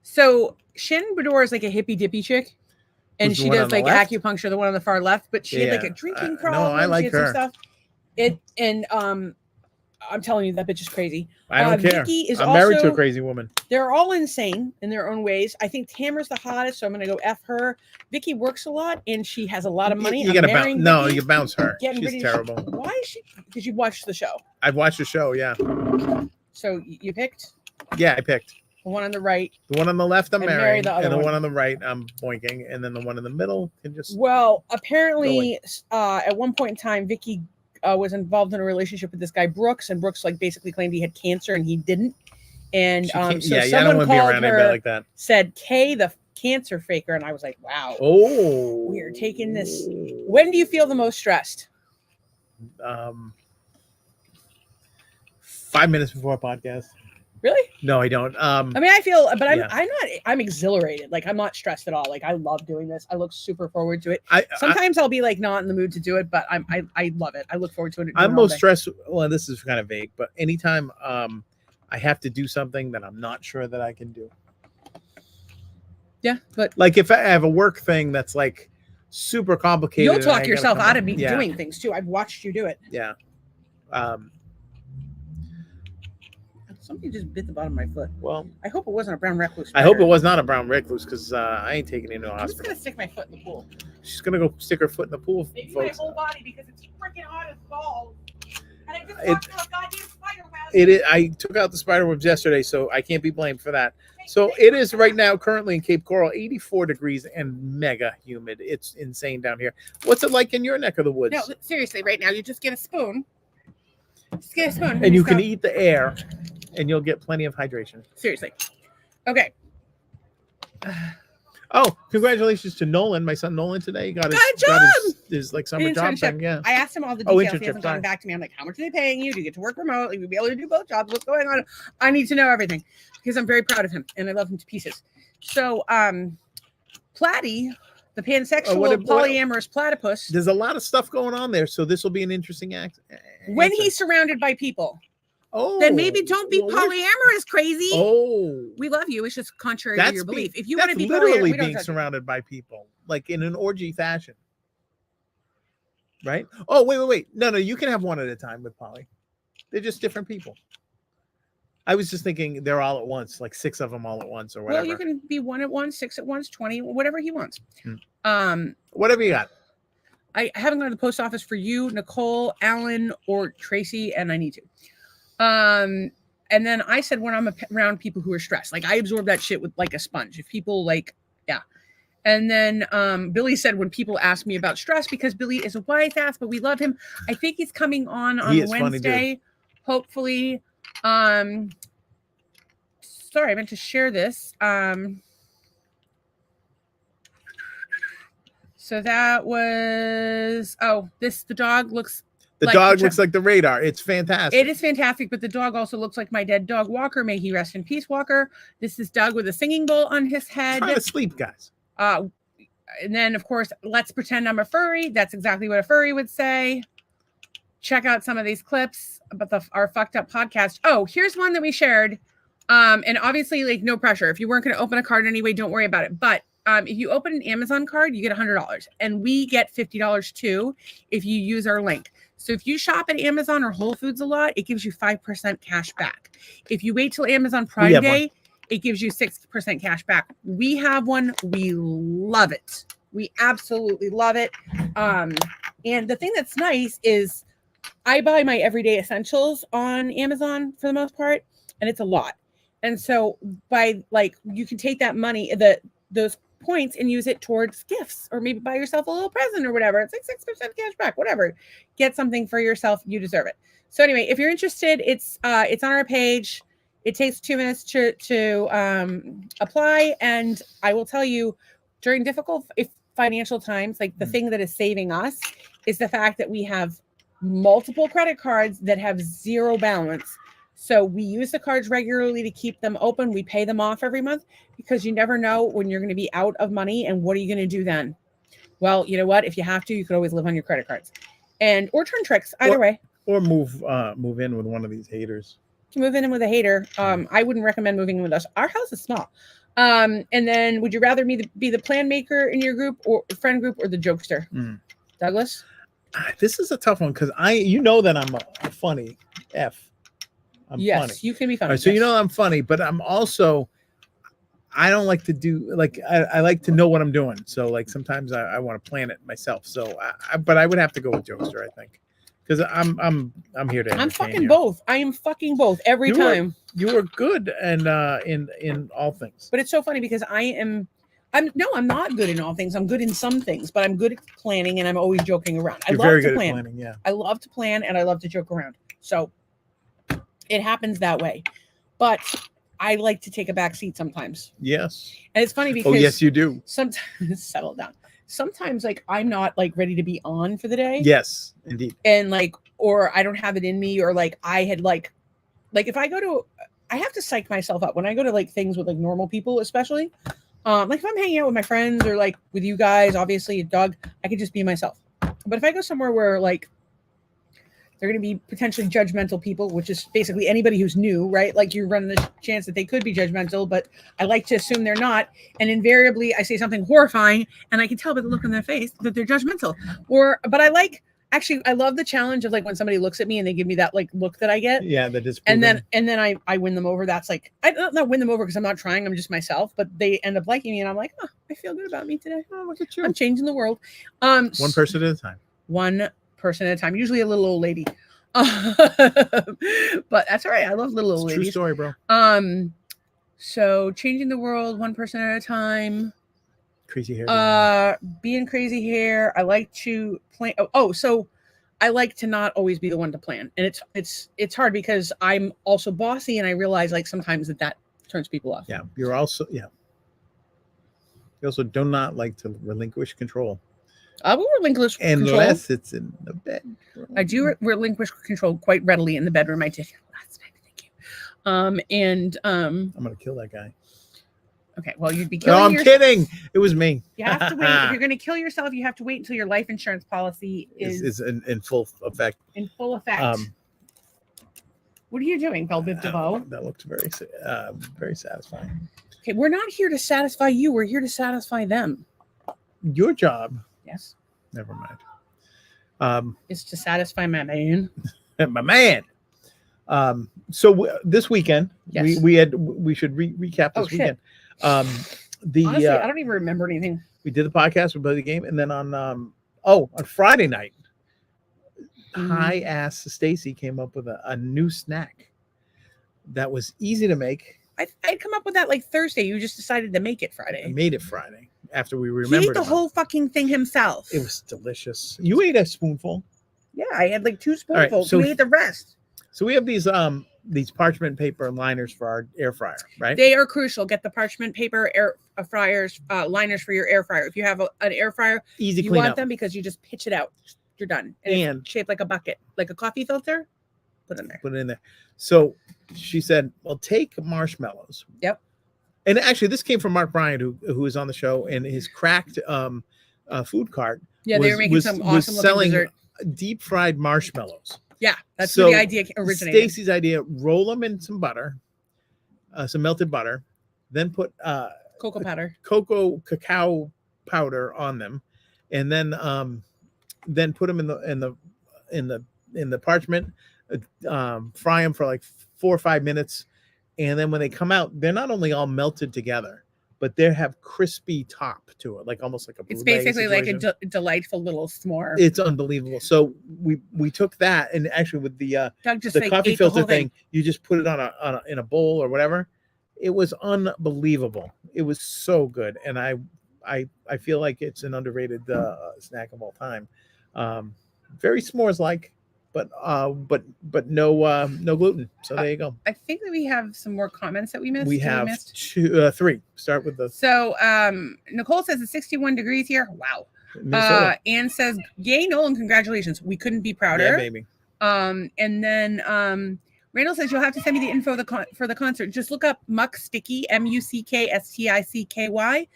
so Shannon Bedore is like a hippie dippy chick. And she does like acupuncture, the one on the far left, but she had like a drinking problem. No, I like her. Some stuff. I'm telling you, that bitch is crazy. I don't care. Vicky is I'm married to a also- crazy woman. They're all insane in their own ways. I think Tamara's the hottest, so I'm gonna go F her. Vicky works a lot and she has a lot of money. You I'm gotta bounce. marrying No, Vicky, you bounce her. getting She's rid of- terrible. Why is she? Because you watched the show. I've watched the show. Yeah. So you picked Yeah, I picked the one on the right. the one on the left. I'm And marry marrying, the other and the one. one on the right, I'm boinking, and then the one in the middle can just. Well, apparently, at one point in time, Vicky was involved in a relationship with this guy Brooks, and Brooks like basically claimed he had cancer and he didn't. And She can't- so yeah, I don't someone want to be called around anybody her, like that. said Kay the cancer faker, and I was like, wow. Oh, We are taking this. When do you feel the most stressed? 5 minutes before a podcast. Really? No, I don't. I mean, I feel, but I'm Yeah. I'm not. I'm exhilarated. Like I'm not stressed at all. Like I love doing this. I look super forward to it. Sometimes I'll be like not in the mood to do it, but I love it. I look forward to it. I'm all most day. stressed. Well, this is kind of vague, but anytime I have to do something that I'm not sure that I can do. Yeah, but Like if I have a work thing that's like super complicated, you'll and I talk gotta yourself come out up- of me yeah, doing things too. I've watched you do it. Yeah. Somebody just bit the bottom of my foot. Well, I hope it wasn't a brown recluse. I hope it spider. was not a brown recluse because I ain't taking it into a I'm just hospital. gonna stick my foot in the pool. She's gonna go stick her foot in the pool, Maybe my folks. whole body because it's freaking hot as balls. And I just It- walked through a goddamn spider web. It is. I took out the spider webs yesterday, so I can't be blamed for that. So it is right now, currently in Cape Coral, 84 degrees and mega humid. It's insane down here. What's it like in your neck of the woods? No, seriously, right now you just get a spoon. Just get a spoon. And you can stop. eat the air, and you'll get plenty of hydration. Seriously. Okay. Oh, congratulations to Nolan, my son Nolan today. Got his, Got a his like summer job Internship. thing. Yeah. I asked him all the Oh, details. He internship, hasn't sorry. gotten back to me. I'm like, how much are they paying you? Do you get to work remotely? Will you be able to do both jobs? What's going on? I need to know everything because I'm very proud of him and I love him to pieces. So, Platy, the pansexual what- polyamorous platypus, There's a lot of stuff going on there, so this will be an interesting act. when answer. he's surrounded by people, oh, then maybe don't be well, we're- polyamorous, crazy. Oh, We love you. It's just contrary to that's your belief. being- If you want to that's be literally polyamorous, we don't being judge you. surrounded by people, like in an orgy fashion, right? Oh, wait. No, you can have one at a time with poly. They're just different people. I was just thinking they're all at once, like 6 of them all at once or whatever. Well, you can be 1 at once, 6 at once, 20, whatever he wants. Hmm. Whatever you got. I haven't gone to the post office for you, Nicole, Alan, or Tracy, and I need to. And then I said when I'm around people who are stressed, like I absorb that shit with like a sponge. If people like, yeah. And then Billy said when people ask me about stress, because Billy is a wise ass, but we love him. I think he's coming on He is funny, Wednesday, hopefully. Sorry, I meant to share this. So that was the dog looks The like dog the looks like the radar. It's fantastic. it is fantastic, but the dog also looks like my dead dog Walker. May he rest in peace, Walker. This is Doug with a singing bowl on his head. Trying to sleep, guys. And then of course, let's pretend I'm a furry. That's exactly what a furry would say. Check out some of these clips about our fucked up podcast. Oh, here's one that we shared. And obviously, like no pressure. If you weren't going to open a card anyway, don't worry about it. But if you open an Amazon card, you get $100, and we get $50 too if you use our link. So if you shop at Amazon or Whole Foods a lot, it gives you 5% cash back. If you wait till Amazon Prime Day, it gives you 6% cash back. We have one. We love it. We absolutely love it. And the thing that's nice is I buy my everyday essentials on Amazon for the most part, and it's a lot. And so by like, you can take that money, those points and use it towards gifts, or maybe buy yourself a little present or whatever. It's like 6% cash back, whatever. Get something for yourself. You deserve it. So anyway, if you're interested, it's on our page. It takes 2 minutes to apply. And I will tell you, during difficult financial times, like the thing that is saving us is the fact that we have multiple credit cards that have 0 balance. So we use the cards regularly to keep them open. We pay them off every month because you never know when you're going to be out of money, and what are you going to do then? Well, you know what? If you have to, you could always live on your credit cards, or turn tricks. Either way, Or move in with one of these haters. move in with a hater. I wouldn't recommend moving in with us. Our house is small. And then, would you rather be the plan maker in your group or friend group, or the jokester? Douglas? This is a tough one because you know that I'm a funny F. I'm yes, funny. you can be All funny. right, so you yes. know I'm funny, but I'm also I don't like to do like I like to know what I'm doing. So like sometimes I want to plan it myself. So but I would have to go with Jokester, I think, because I'm here to entertain I'm fucking you. both. I am fucking both every You time. You are good and in all things. But it's so funny because I'm not good in all things. I'm good in some things, but I'm good at planning and I'm always joking around. You're I love very to good plan. at planning. Yeah. I love to plan and I love to joke around. So it happens that way. But I like to take a back seat sometimes. Yes. And it's funny because Oh yes, you do. sometimes settle down. Sometimes like I'm not like ready to be on for the day. Yes, indeed. And like or I don't have it in me or like I had like if I go to I have to psych myself up when I go to like things with like normal people, especially. Like if I'm hanging out with my friends or like with you guys, obviously, Doug, I could just be myself. But if I go somewhere where like they're going to be potentially judgmental people, which is basically anybody who's new, right? Like you run the chance that they could be judgmental, but I like to assume they're not. And invariably, I say something horrifying, and I can tell by the look on their face that they're judgmental. But I love the challenge of like when somebody looks at me and they give me that like look that I get. Yeah, that is. And then I win them over. That's like I don't not win them over because I'm not trying. I'm just myself. But they end up liking me, and I'm like, oh, I feel good about me today. Oh, look at you. I'm changing the world. One person at a time. One person at a time. Usually a little old lady. But that's all right. I love little old ladies. True story, bro. So changing the world one person at a time. Crazy hair. Being crazy hair. I like to plan. So I like to not always be the one to plan, and it's hard because I'm also bossy, and I realize like sometimes that turns people off. Yeah, you're also You also do not like to relinquish control. I will relinquish control. Unless it's in the bedroom. I do relinquish control quite readily in the bedroom. I did last night. Thank you. I'm gonna kill that guy. Okay, well, you'd be killing No, I'm kidding. It was me. You have to wait. If you're going to kill yourself, you have to wait until your life insurance policy is in full effect. In full effect. What are you doing, Belviv DeVoe? That looked very satisfying. Okay, we're not here to satisfy you. We're here to satisfy them. Your job. Yes. Never mind. Is to satisfy my man. My man. This weekend, yes. we should recap this weekend. Honestly, I don't even remember anything. We did the podcast, we played the game, and then on Friday night, high ass Stacy came up with a new snack that was easy to make. I'd come up with that like Thursday. You just decided to make it Friday. I made it Friday after we remembered. He ate the whole fucking thing himself. It was delicious. You ate a spoonful. Yeah, I had like 2 spoonfuls. Right, so we ate the rest. So we have these parchment paper liners for our air fryer, right? They are crucial. Get the parchment paper air fryers liners for your air fryer. If you have an air fryer, easy you clean want up. them because you just pitch it out. You're done. And it's shaped like a bucket, like a coffee filter. Put it in there. Put it in there. So she said, "Well, take marshmallows." Yep. And actually, this came from Mark Bryant, who is on the show, and his cracked food cart. Yeah, they were making some awesome selling dessert. Deep fried marshmallows. Yeah, that's where the idea originated. Stacy's idea: roll them in some butter, some melted butter, then put cacao powder on them, and then put them in the parchment, fry them for like 4 or 5 minutes, and then when they come out, they're not only all melted together, but they have crispy top to it, like almost like a. It's basically situation. Like a delightful little s'more. It's unbelievable. So we took that, and actually with the coffee filter thing, you just put it in a bowl or whatever. It was unbelievable. It was so good, and I feel like it's an underrated snack of all time. Very s'mores like, but no gluten. So there you go. I think that we have some more comments that we missed. We have 3. Start with the. So Nicole says it's 61 degrees here. Wow. Anne says, "Yay, Nolan! Congratulations. We couldn't be prouder." Yeah, baby. And then Randall says you'll have to send me the info for the concert. Just look up Muck Sticky, MUCKSTICKY,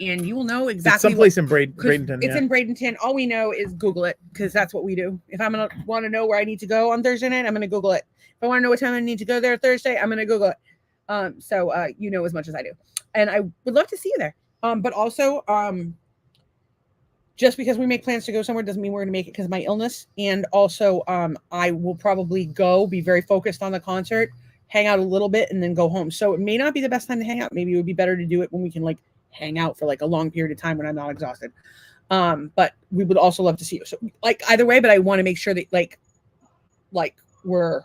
and you will know exactly. It's someplace in Bradenton. It's in Bradenton. All we know is Google it because that's what we do. If I'm gonna want to know where I need to go on Thursday night, I'm gonna Google it. If I want to know what time I need to go there Thursday, I'm gonna Google it. So you know as much as I do, and I would love to see you there. But also just because we make plans to go somewhere doesn't mean we're going to make it because of my illness. And also, I will probably be very focused on the concert, hang out a little bit, and then go home. So it may not be the best time to hang out. Maybe it would be better to do it when we can like hang out for like a long period of time when I'm not exhausted. But we would also love to see you. So like either way, but I want to make sure that like we're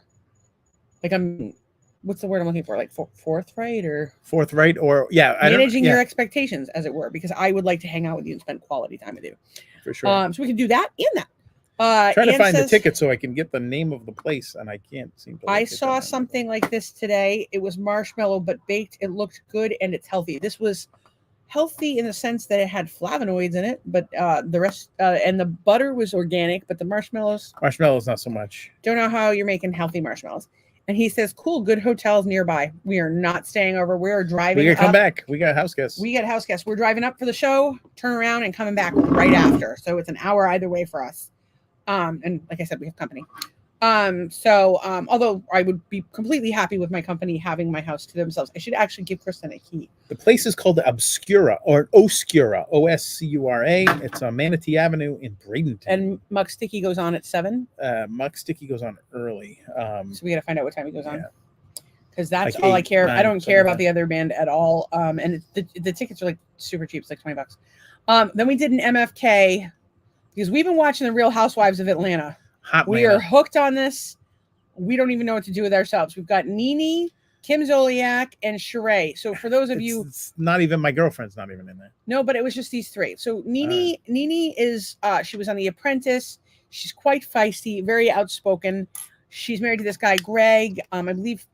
like what's the word I'm looking for? Like forthright or forthright or managing your expectations, as it were, because I would like to hang out with you and spend quality time with you. For sure. So we can do that and that. Trying to find the ticket so I can get the name of the place, and I can't seem to. I saw something like this today. It was marshmallow, but baked. It looked good and it's healthy. This was healthy in the sense that it had flavonoids in it, but the rest and the butter was organic, but the marshmallows not so much. Don't know how you're making healthy marshmallows. And he says, cool, good hotels nearby. We are not staying over. We are driving. We're gonna come back. We got house guests. We're driving up for the show, turn around, and coming back right after. So it's an hour either way for us. And like I said, we have company. Although I would be completely happy with my company having my house to themselves. I should actually give Kristen a key. The place is called Obscura or Oscura, Oscura. It's on Manatee Avenue in Bradenton. And Muck Sticky goes on at 7. Muck Sticky goes on early. So we got to find out what time he goes on. Because that's like all 8, I care. 9, I don't care about like the other band at all. And the tickets are like super cheap. It's like $20. Then we did an MFK because we've been watching The Real Housewives of Atlanta. We are hooked on this. We don't even know what to do with ourselves. We've got Nene, Kim Zoliak, and Sheree. So for those of you, it's not even my girlfriend's not even in there. No, but it was just these 3. So Nene is she was on The Apprentice. She's quite feisty, very outspoken. She's married to this guy Greg. I believe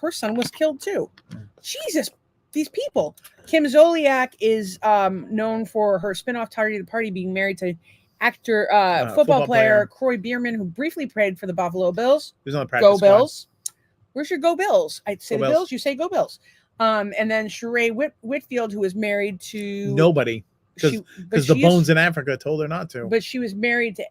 her son was killed too. Jesus, these people. Kim Zoliak is known for her spinoff Tardy to the Party being married to actor, football player Croy Bierman, who briefly played for the Buffalo Bills. He was on the practice squad. Bills. Where's your Go Bills? I'd say Go the Bills. You say Go Bills. And then Sheree Whitfield, who is married to nobody, because the Bones in Africa told her not to. But she was married to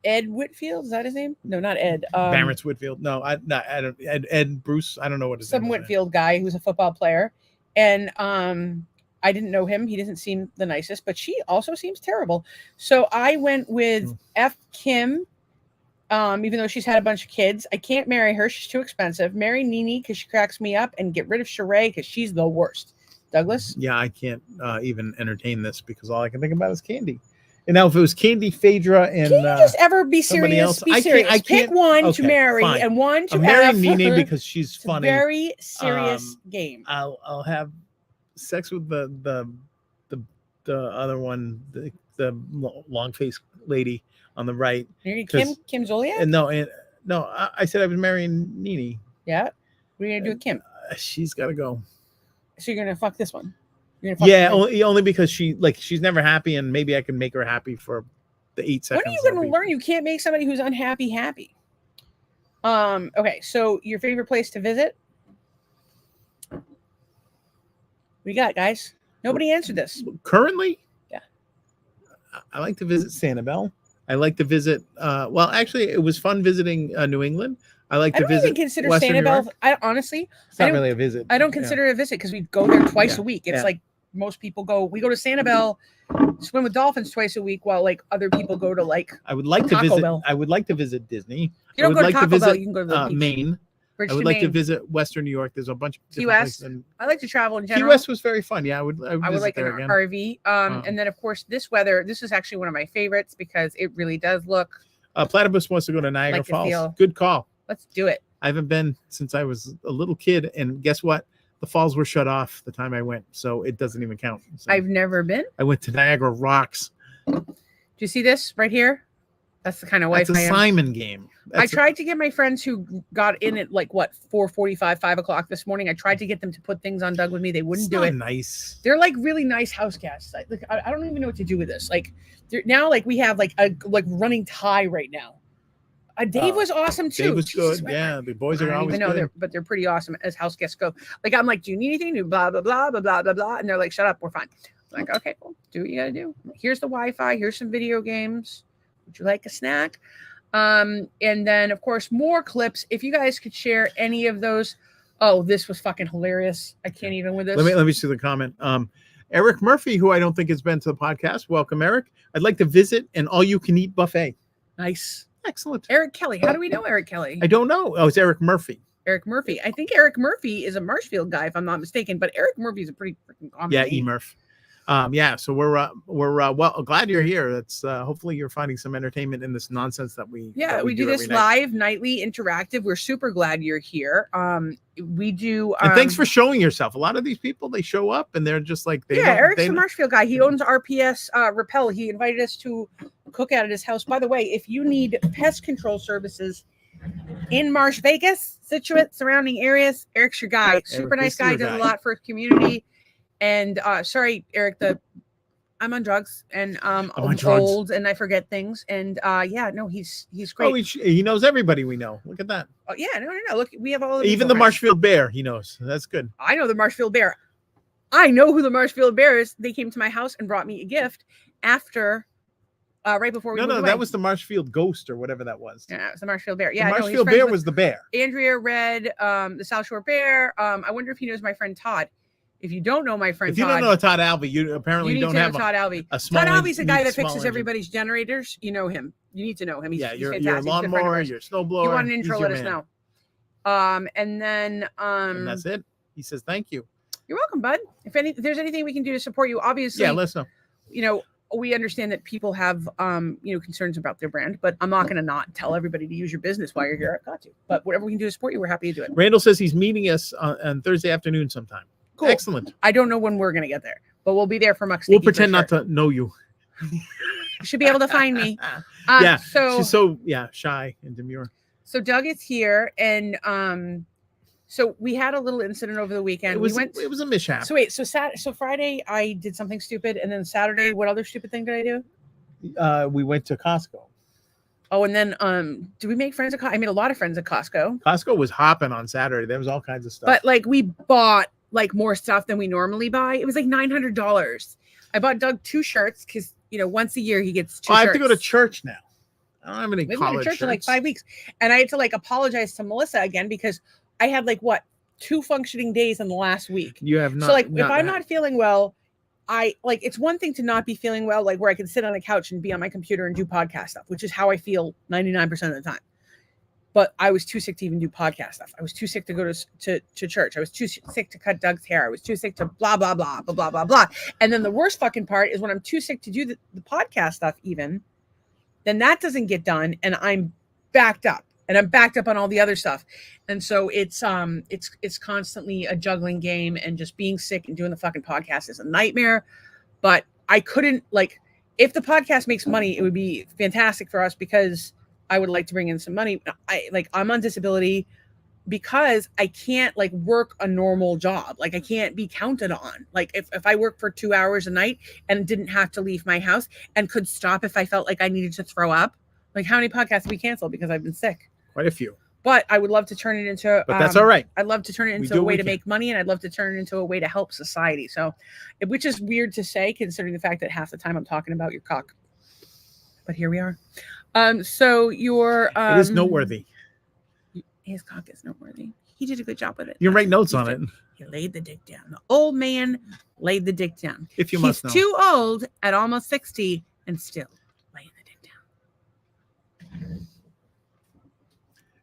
Ed Whitfield. Is that his name? No, not Ed. Barrett Whitfield. No, I don't. Ed Bruce. I don't know what his name is. Some Whitfield guy who's a football player, and I didn't know him. He doesn't seem the nicest, but she also seems terrible. So I went with F. Kim, even though she's had a bunch of kids. I can't marry her. She's too expensive. Marry Nene because she cracks me up, and get rid of Sheree because she's the worst. Douglas? Yeah, I can't even entertain this because all I can think about is Candy. And now if it was Candy, Phaedra, and can you just ever be serious? Else, be serious. I can't, pick one to marry fine. and one to I'm have. marrying Nene because she's funny. Very serious game. I'll have sex with the other one, the long faced lady on the right. Kim Zoliak? And no, I said I was marrying Nene. Yeah. What are you gonna do with Kim? She's got to go. So you're gonna fuck this one? Only because she's never happy, and maybe I can make her happy for the 8 seconds. When are you gonna learn? You can't make somebody who's unhappy happy. Okay, so your favorite place to visit? What you got, guys? Nobody answered this. Currently? Yeah. I like to visit Sanibel. I like to visit well, actually it was fun visiting New England. I like to visit. I don't even consider Western Sanibel. Honestly, it's not really a visit. I don't consider it a visit because we go there twice a week. It's like most people go. We go to Sanibel, swim with dolphins twice a week, while like other people go to like. I would like Taco to visit. Bell. I would like to visit Disney. You don't go to Taco Bell. You can go to the beach. Maine. I would like to visit Western New York. There's a bunch of Key West. I like to travel in general. Key West was very fun. Yeah, I would like an RV. And then of course this weather. This is actually one of my favorites because it really does look. Platypus wants to go to Niagara Falls. Feel. Good call. Let's do it. I haven't been since I was a little kid, and guess what? The falls were shut off the time I went, so it doesn't even count. So I've never been. I went to Niagara Rocks. Do you see this right here? That's the kind of wife I am. It's a Simon game. I tried to get my friends who got in at like 4:45, 5 o'clock this morning. I tried to get them to put things on Doug with me. They wouldn't do it. Nice. They're like really nice house guests. I don't even know what to do with this. Like now, like we have like a running tie right now. Dave was awesome too. Dave was good. Yeah, the boys are always good. But they're pretty awesome as house guests go. Like I'm like, do you need anything? Do blah blah blah blah blah blah blah, and they're like, shut up, we're fine. I'm like, okay, cool. Do what you gotta do. Here's the Wi-Fi. Here's some video games. Would you like a snack? And then of course more clips. If you guys could share any of those. Oh, this was fucking hilarious. I can't even with this. Let me see the comment. Eric Murphy, who I don't think has been to the podcast. Welcome, Eric. I'd like to visit an all-you-can-eat buffet. Nice. Excellent. Eric Kelly. How do we know Eric Kelly? I don't know. Oh, it's Eric Murphy. Eric Murphy. I think Eric Murphy is a Marshfield guy, if I'm not mistaken. But Eric Murphy is a pretty freaking common Yeah, name. E-Murph. Yeah, so we're well glad you're here. That's hopefully you're finding some entertainment in this nonsense that we we do this every night. live, nightly, interactive. We're super glad you're here. We do. And thanks for showing yourself. A lot of these people, they show up and they're just like Eric's a Marshfield guy. He owns RPS Repel. He invited us to cook out at his house. By the way, if you need pest control services in Marsh Vegas, Situate, surrounding areas, Eric's your guy. Super nice guy. Does a lot for his community. And sorry, Eric, I'm on drugs and I'm old and I forget things. And he's great. Oh, he knows everybody we know. Look at that. Oh yeah, no. Look, we have all of even the Marshfield Bear. He knows. That's good. I know the Marshfield Bear. I know who the Marshfield Bear is. They came to my house and brought me a gift after, right before we moved away. That was the Marshfield Ghost or whatever that was. Yeah, it was the Marshfield Bear. Yeah, the Marshfield Bear was the bear. Andrea Red, the South Shore Bear. I wonder if he knows my friend Todd. If you don't know my friend Todd. If you don't know Todd Albee, you apparently don't have Todd Albee. Todd Albee's the guy that fixes everybody's generators. You know him. You need to know him. He's fantastic. Your lawnmower, your snowblower. You want an intro, let us know. And then and that's it. He says thank you. You're welcome, bud. If there's anything we can do to support you, obviously. Yeah, let us know. You know, we understand that people have concerns about their brand, but I'm not going to not tell everybody to use your business while you're here. I got to. But whatever we can do to support you, we're happy to do it. Randall says he's meeting us on Thursday afternoon sometime. Cool. Excellent. I don't know when we're going to get there, but we'll be there for Muck. We'll pretend not to know you. You should be able to find me. So she's so shy and demure. So Doug is here, and so we had a little incident over the weekend. It was a mishap. So wait, so Friday I did something stupid, and then Saturday, what other stupid thing did I do? We went to Costco. Oh, and then did we make friends at Costco? I made a lot of friends at Costco. Costco was hopping on Saturday. There was all kinds of stuff. But like we bought like more stuff than we normally buy. It was like $900. I bought Doug 2 shirts because once a year he gets 2 shirts. I have to go to church now. I don't have any college been to church shirts. in like 5 weeks. And I had to like apologize to Melissa again because I had like 2 functioning days in the last week. You have not. So like if I'm not feeling well, it's one thing to not be feeling well, like where I can sit on a couch and be on my computer and do podcast stuff, which is how I feel 99% of the time. But I was too sick to even do podcast stuff. I was too sick to go to church. I was too sick to cut Doug's hair. I was too sick to blah, blah, blah, blah, blah, blah, blah. And then the worst fucking part is when I'm too sick to do the podcast stuff even, then that doesn't get done. And I'm backed up. And I'm backed up on all the other stuff. And so it's constantly a juggling game, and just being sick and doing the fucking podcast is a nightmare. But I couldn't, if the podcast makes money, it would be fantastic for us because I would like to bring in some money. I'm on disability because I can't work a normal job. I can't be counted on. If I work for 2 hours a night and didn't have to leave my house and could stop if I felt like I needed to throw up, how many podcasts have we canceled because I've been sick? Quite a few. But I would love to turn it into. But that's all right. I'd love to turn it into a way to make money, and I'd love to turn it into a way to help society. So, which is weird to say considering the fact that half the time I'm talking about your cock. But here we are. So your it is noteworthy. His cock is noteworthy. He did a good job with it. You can write notes on it. He laid the dick down. The old man laid the dick down. If you must know. He's too old at almost 60 and still laying the dick down.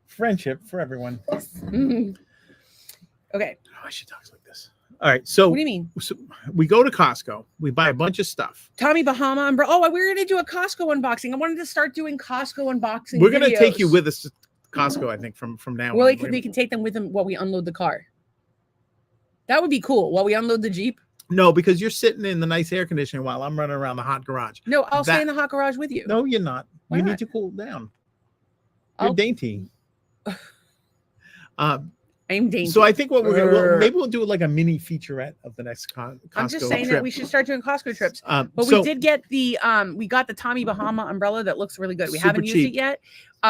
Friendship for everyone. Mm-hmm. Okay. Oh, she talks like this. All right. So what do you mean? So we go to Costco. We buy a bunch of stuff. Tommy Bahama umbrella. Oh, we were going to do a Costco unboxing. I wanted to start doing Costco unboxing. We're going to take you with us to Costco, I think, from now on. Well, we can take them with them while we unload the car. That would be cool. While we unload the Jeep. No, because you're sitting in the nice air conditioning while I'm running around the hot garage. No, I'll stay in the hot garage with you. No, you're not. Why not? Need to cool down. You're dainty. I'm dainty. So I think what we're gonna maybe we'll do a mini featurette of the next Costco I'm just saying trip. that we should start doing Costco trips. But we did get the Tommy Bahama umbrella that looks really good. We haven't used it yet.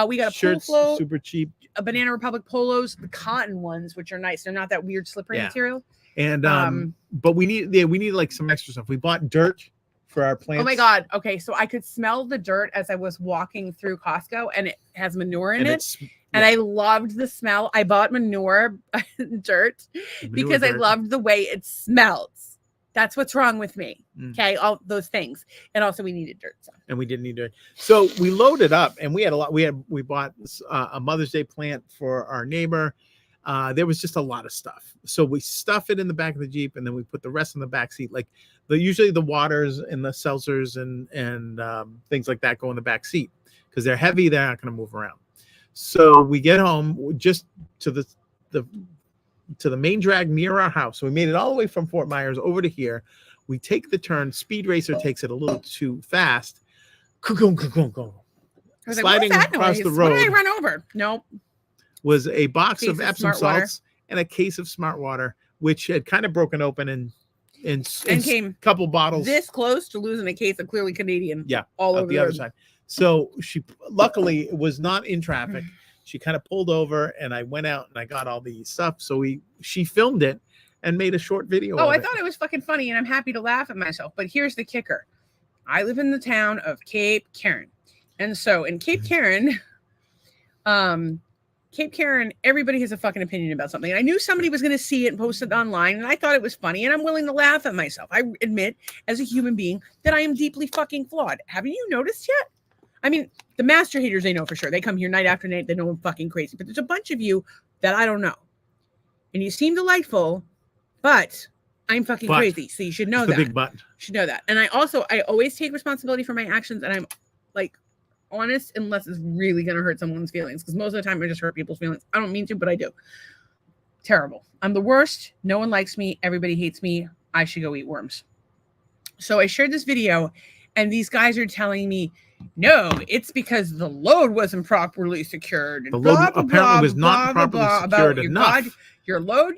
We got a shirts, pool float, super cheap. A Banana Republic polos, the cotton ones, which are nice. They're not that weird slippery material. And but we need some extra stuff. We bought dirt for our plants. Oh my god. Okay, so I could smell the dirt as I was walking through Costco, and it has manure in it. And I loved the smell. I bought manure dirt because I loved the way it smells. That's what's wrong with me. Mm. Okay, all those things, and also we needed dirt. So. And we didn't need dirt. So we loaded up, and we had a lot. We bought a Mother's Day plant for our neighbor. There was just a lot of stuff. So we stuff it in the back of the Jeep, and then we put the rest in the back seat. Like usually the waters and the seltzers and things like that go in the back seat because they're heavy. They're not going to move around. So we get home just to the main drag near our house. So we made it all the way from Fort Myers over to here. We take the turn. Speed Racer takes it a little too fast. I was like, Sliding what was that across noise? the road. What did I run over? Nope. Was a box Case of of Epsom Smart Water. salts and a case of Smart Water, which had kind of broken open and came a couple bottles This close to losing a case of clearly Canadian. Yeah, all out over the other road. side. So she luckily was not in traffic. She kind of pulled over, and I went out and I got all the stuff. So she filmed it and made a short video. Oh, of I it. thought it was fucking funny, and I'm happy to laugh at myself. But here's the kicker: I live in the town of Cape Karen, and so in Cape Karen, everybody has a fucking opinion about something. And I knew somebody was going to see it and post it online, and I thought it was funny, and I'm willing to laugh at myself. I admit, as a human being, that I am deeply fucking flawed. Haven't you noticed yet? I mean, the master haters, they know for sure. They come here night after night. They know I'm fucking crazy. But there's a bunch of you that I don't know. And you seem delightful, but I'm fucking crazy. So you should know that. The big butt. You should know that. And I always take responsibility for my actions. And I'm like honest unless it's really going to hurt someone's feelings. Because most of the time I just hurt people's feelings. I don't mean to, but I do. Terrible. I'm the worst. No one likes me. Everybody hates me. I should go eat worms. So I shared this video and these guys are telling me, no, it's because the load wasn't properly secured. And The load apparently was not properly secured enough. Your load.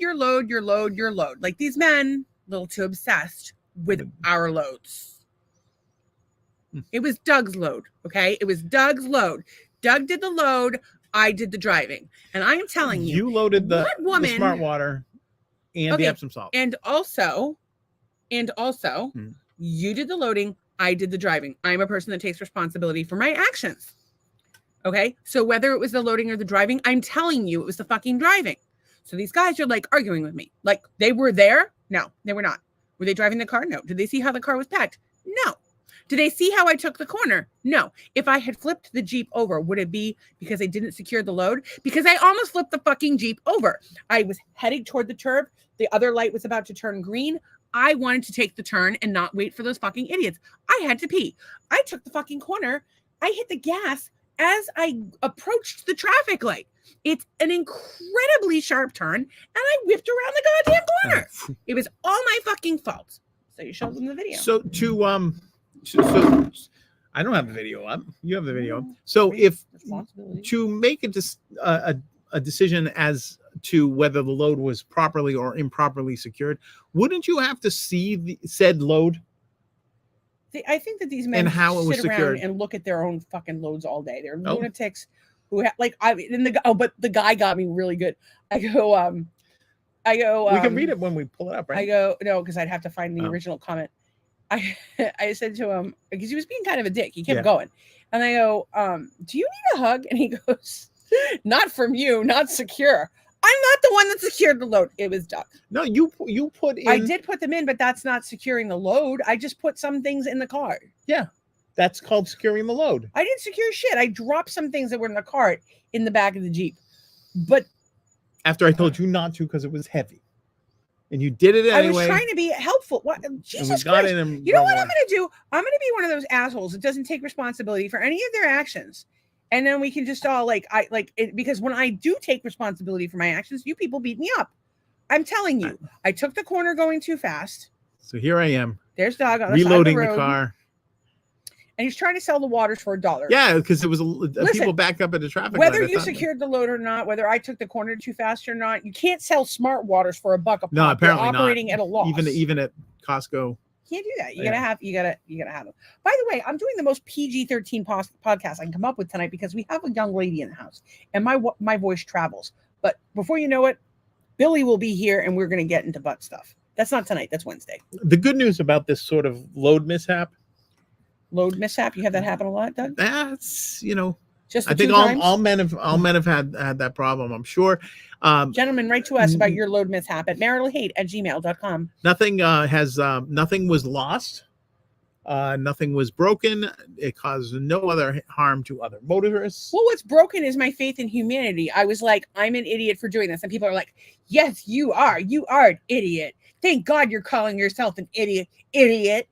Like these men, a little too obsessed with our loads. It was Doug's load, okay? It was Doug's load. Doug did the load. I did the driving. And I am telling you. You loaded the woman, Smart Water and the Epsom salt. And also, you did the loading. I did the driving. I'm a person that takes responsibility for my actions. Okay. So whether it was the loading or the driving, I'm telling you it was the fucking driving. So these guys are like arguing with me. Like they were there? No, they were not. Were they driving the car? No. Did they see how the car was packed? No. Did they see how I took the corner? No. If I had flipped the Jeep over, would it be because I didn't secure the load? Because I almost flipped the fucking Jeep over. I was heading toward the curb. The other light was about to turn green. I wanted to take the turn and not wait for those fucking idiots. I had to pee. I took the fucking corner. I hit the gas as I approached the traffic light. It's an incredibly sharp turn, and I whipped around the goddamn corner. It was all my fucking fault. So you showed them the video. So so I don't have the video up. You have the video up. So if to make a decision as to whether the load was properly or improperly secured, wouldn't you have to see the said load? I think that these men and how it was sit around secured and look at their own fucking loads all day. They're lunatics who have but the guy got me really good. I go. We can read it when we pull it up, right? I go no, because I'd have to find the original comment. I said to him because he was being kind of a dick. He kept going, and I go, "Do you need a hug?" And he goes, "Not from you, not secure." I'm not the one that secured the load. It was Doug. No, you put in. I did put them in, but that's not securing the load. I just put some things in the car. Yeah, that's called securing the load. I didn't secure shit. I dropped some things that were in the cart in the back of the Jeep. But after I told you not to because it was heavy. And you did it anyway. I was trying to be helpful. What? Jesus Christ. You know what I'm going to do? I'm going to be one of those assholes that doesn't take responsibility for any of their actions. And then we can just all because when I do take responsibility for my actions, you people beat me up. I'm telling you, I took the corner going too fast. So here I am. There's Doug on reloading the the car. And he's trying to sell the waters for $1. Yeah, because it was people backed up at the traffic whether light. You secured the load or not, whether I took the corner too fast or not, you can't sell Smart Waters for $1 a pop. No, apparently You're operating not. At a loss. Even at Costco. Can't do that. You gotta have them. By the way, I'm doing the most PG-13 podcast I can come up with tonight because we have a young lady in the house, and my voice travels. But before you know it, Billy will be here, and we're gonna get into butt stuff. That's not tonight. That's Wednesday. The good news about this sort of load mishap. You have that happen a lot, Doug? That's Just I the think two times? all men have had that problem. I'm sure. Gentlemen, write to us about your load mishap at maritalhate@gmail.com. Nothing was lost. Nothing was broken. It caused no other harm to other motorists. Well, what's broken is my faith in humanity. I was like, I'm an idiot for doing this. And people are like, yes, you are. You are an idiot. Thank God you're calling yourself an idiot. Idiot.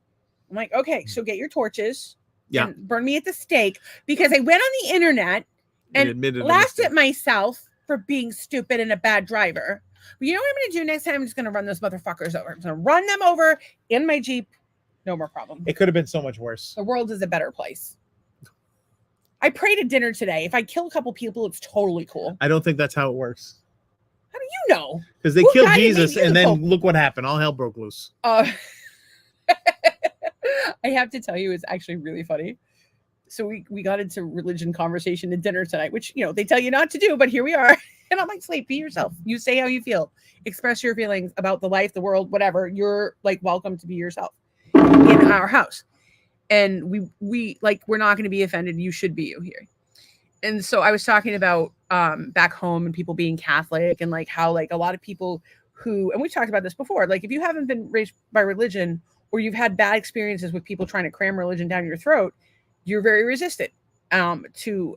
I'm like, okay, so get your torches and burn me at the stake, because I went on the internet and laughed at myself for being stupid and a bad driver. But you know what I'm going to do next time? I'm just going to run those motherfuckers over. I'm going to run them over in my Jeep. No more problem. It could have been so much worse. The world is a better place. I prayed at dinner today. If I kill a couple people, it's totally cool. I don't think that's how it works. How do you know? Because they killed Jesus, and then look what happened. All hell broke loose. I have to tell you, it's actually really funny. So we got into religion conversation at dinner tonight, which, you know, they tell you not to do, but here we are. And I'm like, Slate, be yourself. You say how you feel. Express your feelings about the life, the world, whatever. You're like welcome to be yourself in our house. And we're not going to be offended. You should be you here. And so I was talking about back home and people being Catholic, and like how like a lot of people who, and we've talked about this before, like if you haven't been raised by religion, or you've had bad experiences with people trying to cram religion down your throat, you're very resistant to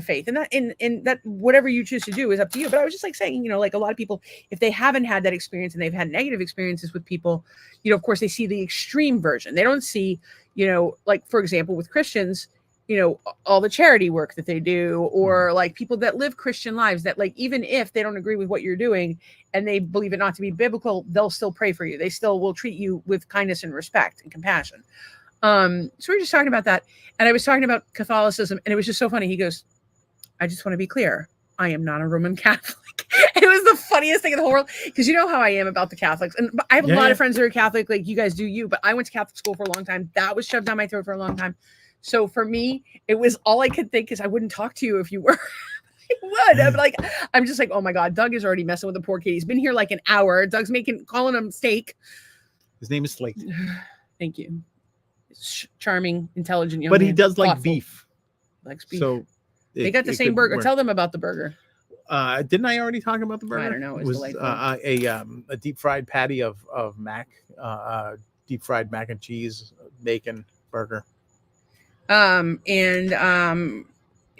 faith. And that in that whatever you choose to do is up to you. But I was just like saying, you know, like a lot of people, if they haven't had that experience and they've had negative experiences with people, you know, of course they see the extreme version. They don't see, you know, like for example, with Christians, you know, all the charity work that they do, or like people that live Christian lives that like, even if they don't agree with what you're doing and they believe it not to be biblical, they'll still pray for you. They still will treat you with kindness and respect and compassion. So we were just talking about that. And I was talking about Catholicism, and it was just so funny. He goes, I just want to be clear. I am not a Roman Catholic. It was the funniest thing in the whole world, because you know how I am about the Catholics. And I have a lot of friends that are Catholic, like you guys do you, but I went to Catholic school for a long time. That was shoved down my throat for a long time. So for me, it was all I could think is I wouldn't talk to you if you were. I would. I'm just like, oh my God, Doug is already messing with the poor kid. He's been here like an hour. Doug's calling him steak. His name is Slate. Thank you. Charming, intelligent young man. But he does like beef. Likes beef. So they got the same burger. Work. Tell them about the burger. Didn't I already talk about the burger? I don't know. It was a deep fried patty of deep fried mac and cheese bacon burger.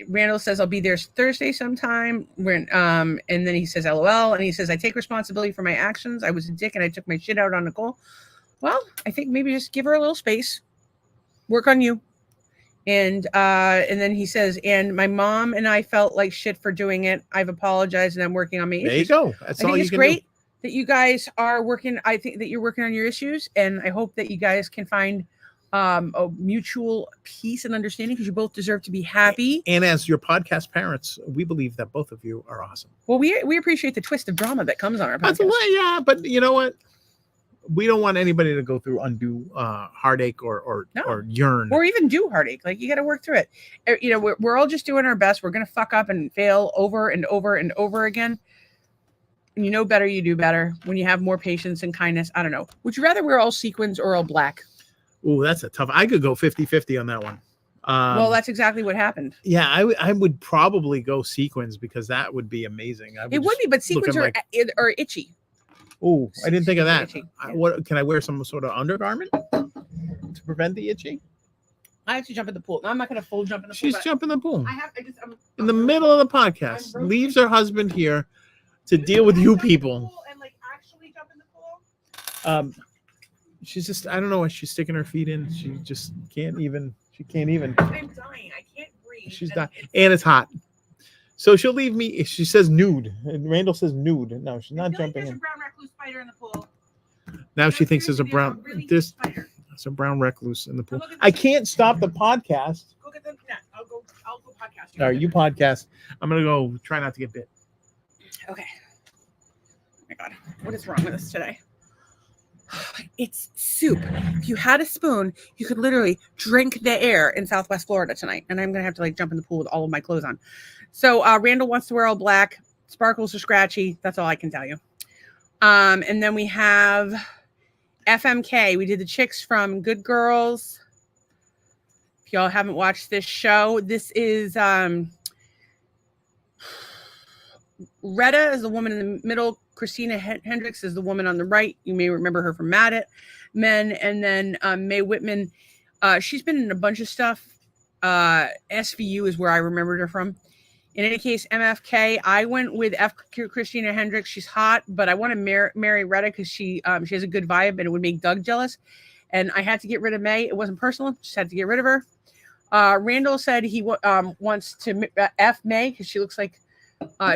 Randall says I'll be there Thursday sometime. And then he says LOL, and he says I take responsibility for my actions. I was a dick and I took my shit out on Nicole. Well, I think maybe just give her a little space. Work on you. And then he says, and my mom and I felt like shit for doing it. I've apologized and I'm working on my issues. There you go. That's all you can do. I think it's great that you guys are working. I think that you're working on your issues, and I hope that you guys can find a mutual peace and understanding, because you both deserve to be happy. And as your podcast parents, we believe that both of you are awesome. Well, we appreciate the twist of drama that comes on our podcast. Yeah, but you know what? We don't want anybody to go through undue heartache or yearn, or even do heartache. Like, you got to work through it. You know, we're all just doing our best. We're going to fuck up and fail over and over and over again. And you know better, you do better when you have more patience and kindness. I don't know. Would you rather wear all sequins or all black? Oh, that's a tough. I could go 50-50 on that one. Well, that's exactly what happened. Yeah, I would probably go sequins, because that would be amazing. It would be, but sequins are itchy. Oh, I didn't think of that. What can I wear? Some sort of undergarment to prevent the itchy? I have to jump in the pool. No, I'm not going to full jump in the pool. She's jumping in the pool. I'm in the middle of the podcast. Leaves her husband here to deal with you people. And like actually jump in the pool. She's just, I don't know what she's sticking her feet in. She just can't even. She can't even. I'm dying. I can't breathe. She's dying, and it's hot. So she'll leave me. She says nude. And Randall says nude. No, she's not jumping in. There's a brown recluse spider in the pool. Now she thinks there's a brown. There's a brown recluse in the pool. I can't stop the podcast. Go get the net. I'll go podcast. All right, you podcast. I'm gonna go try not to get bit. Okay. Oh my God, what is wrong with us today? It's soup. If you had a spoon, you could literally drink the air in Southwest Florida tonight. And I'm gonna have to like jump in the pool with all of my clothes on. So Randall wants to wear all black. Sparkles are scratchy. That's all I can tell you. And then we have FMK. We did the chicks from Good Girls. If y'all haven't watched this show, this is Retta is the woman in the middle. Christina Hendricks is the woman on the right. You may remember her from Mad at Men. And then Mae Whitman. She's been in a bunch of stuff. SVU is where I remembered her from. In any case, MFK, I went with Christina Hendricks. She's hot, but I want to marry Retta because she has a good vibe and it would make Doug jealous. And I had to get rid of Mae. It wasn't personal. Just had to get rid of her. Randall said he wants to F Mae because she looks like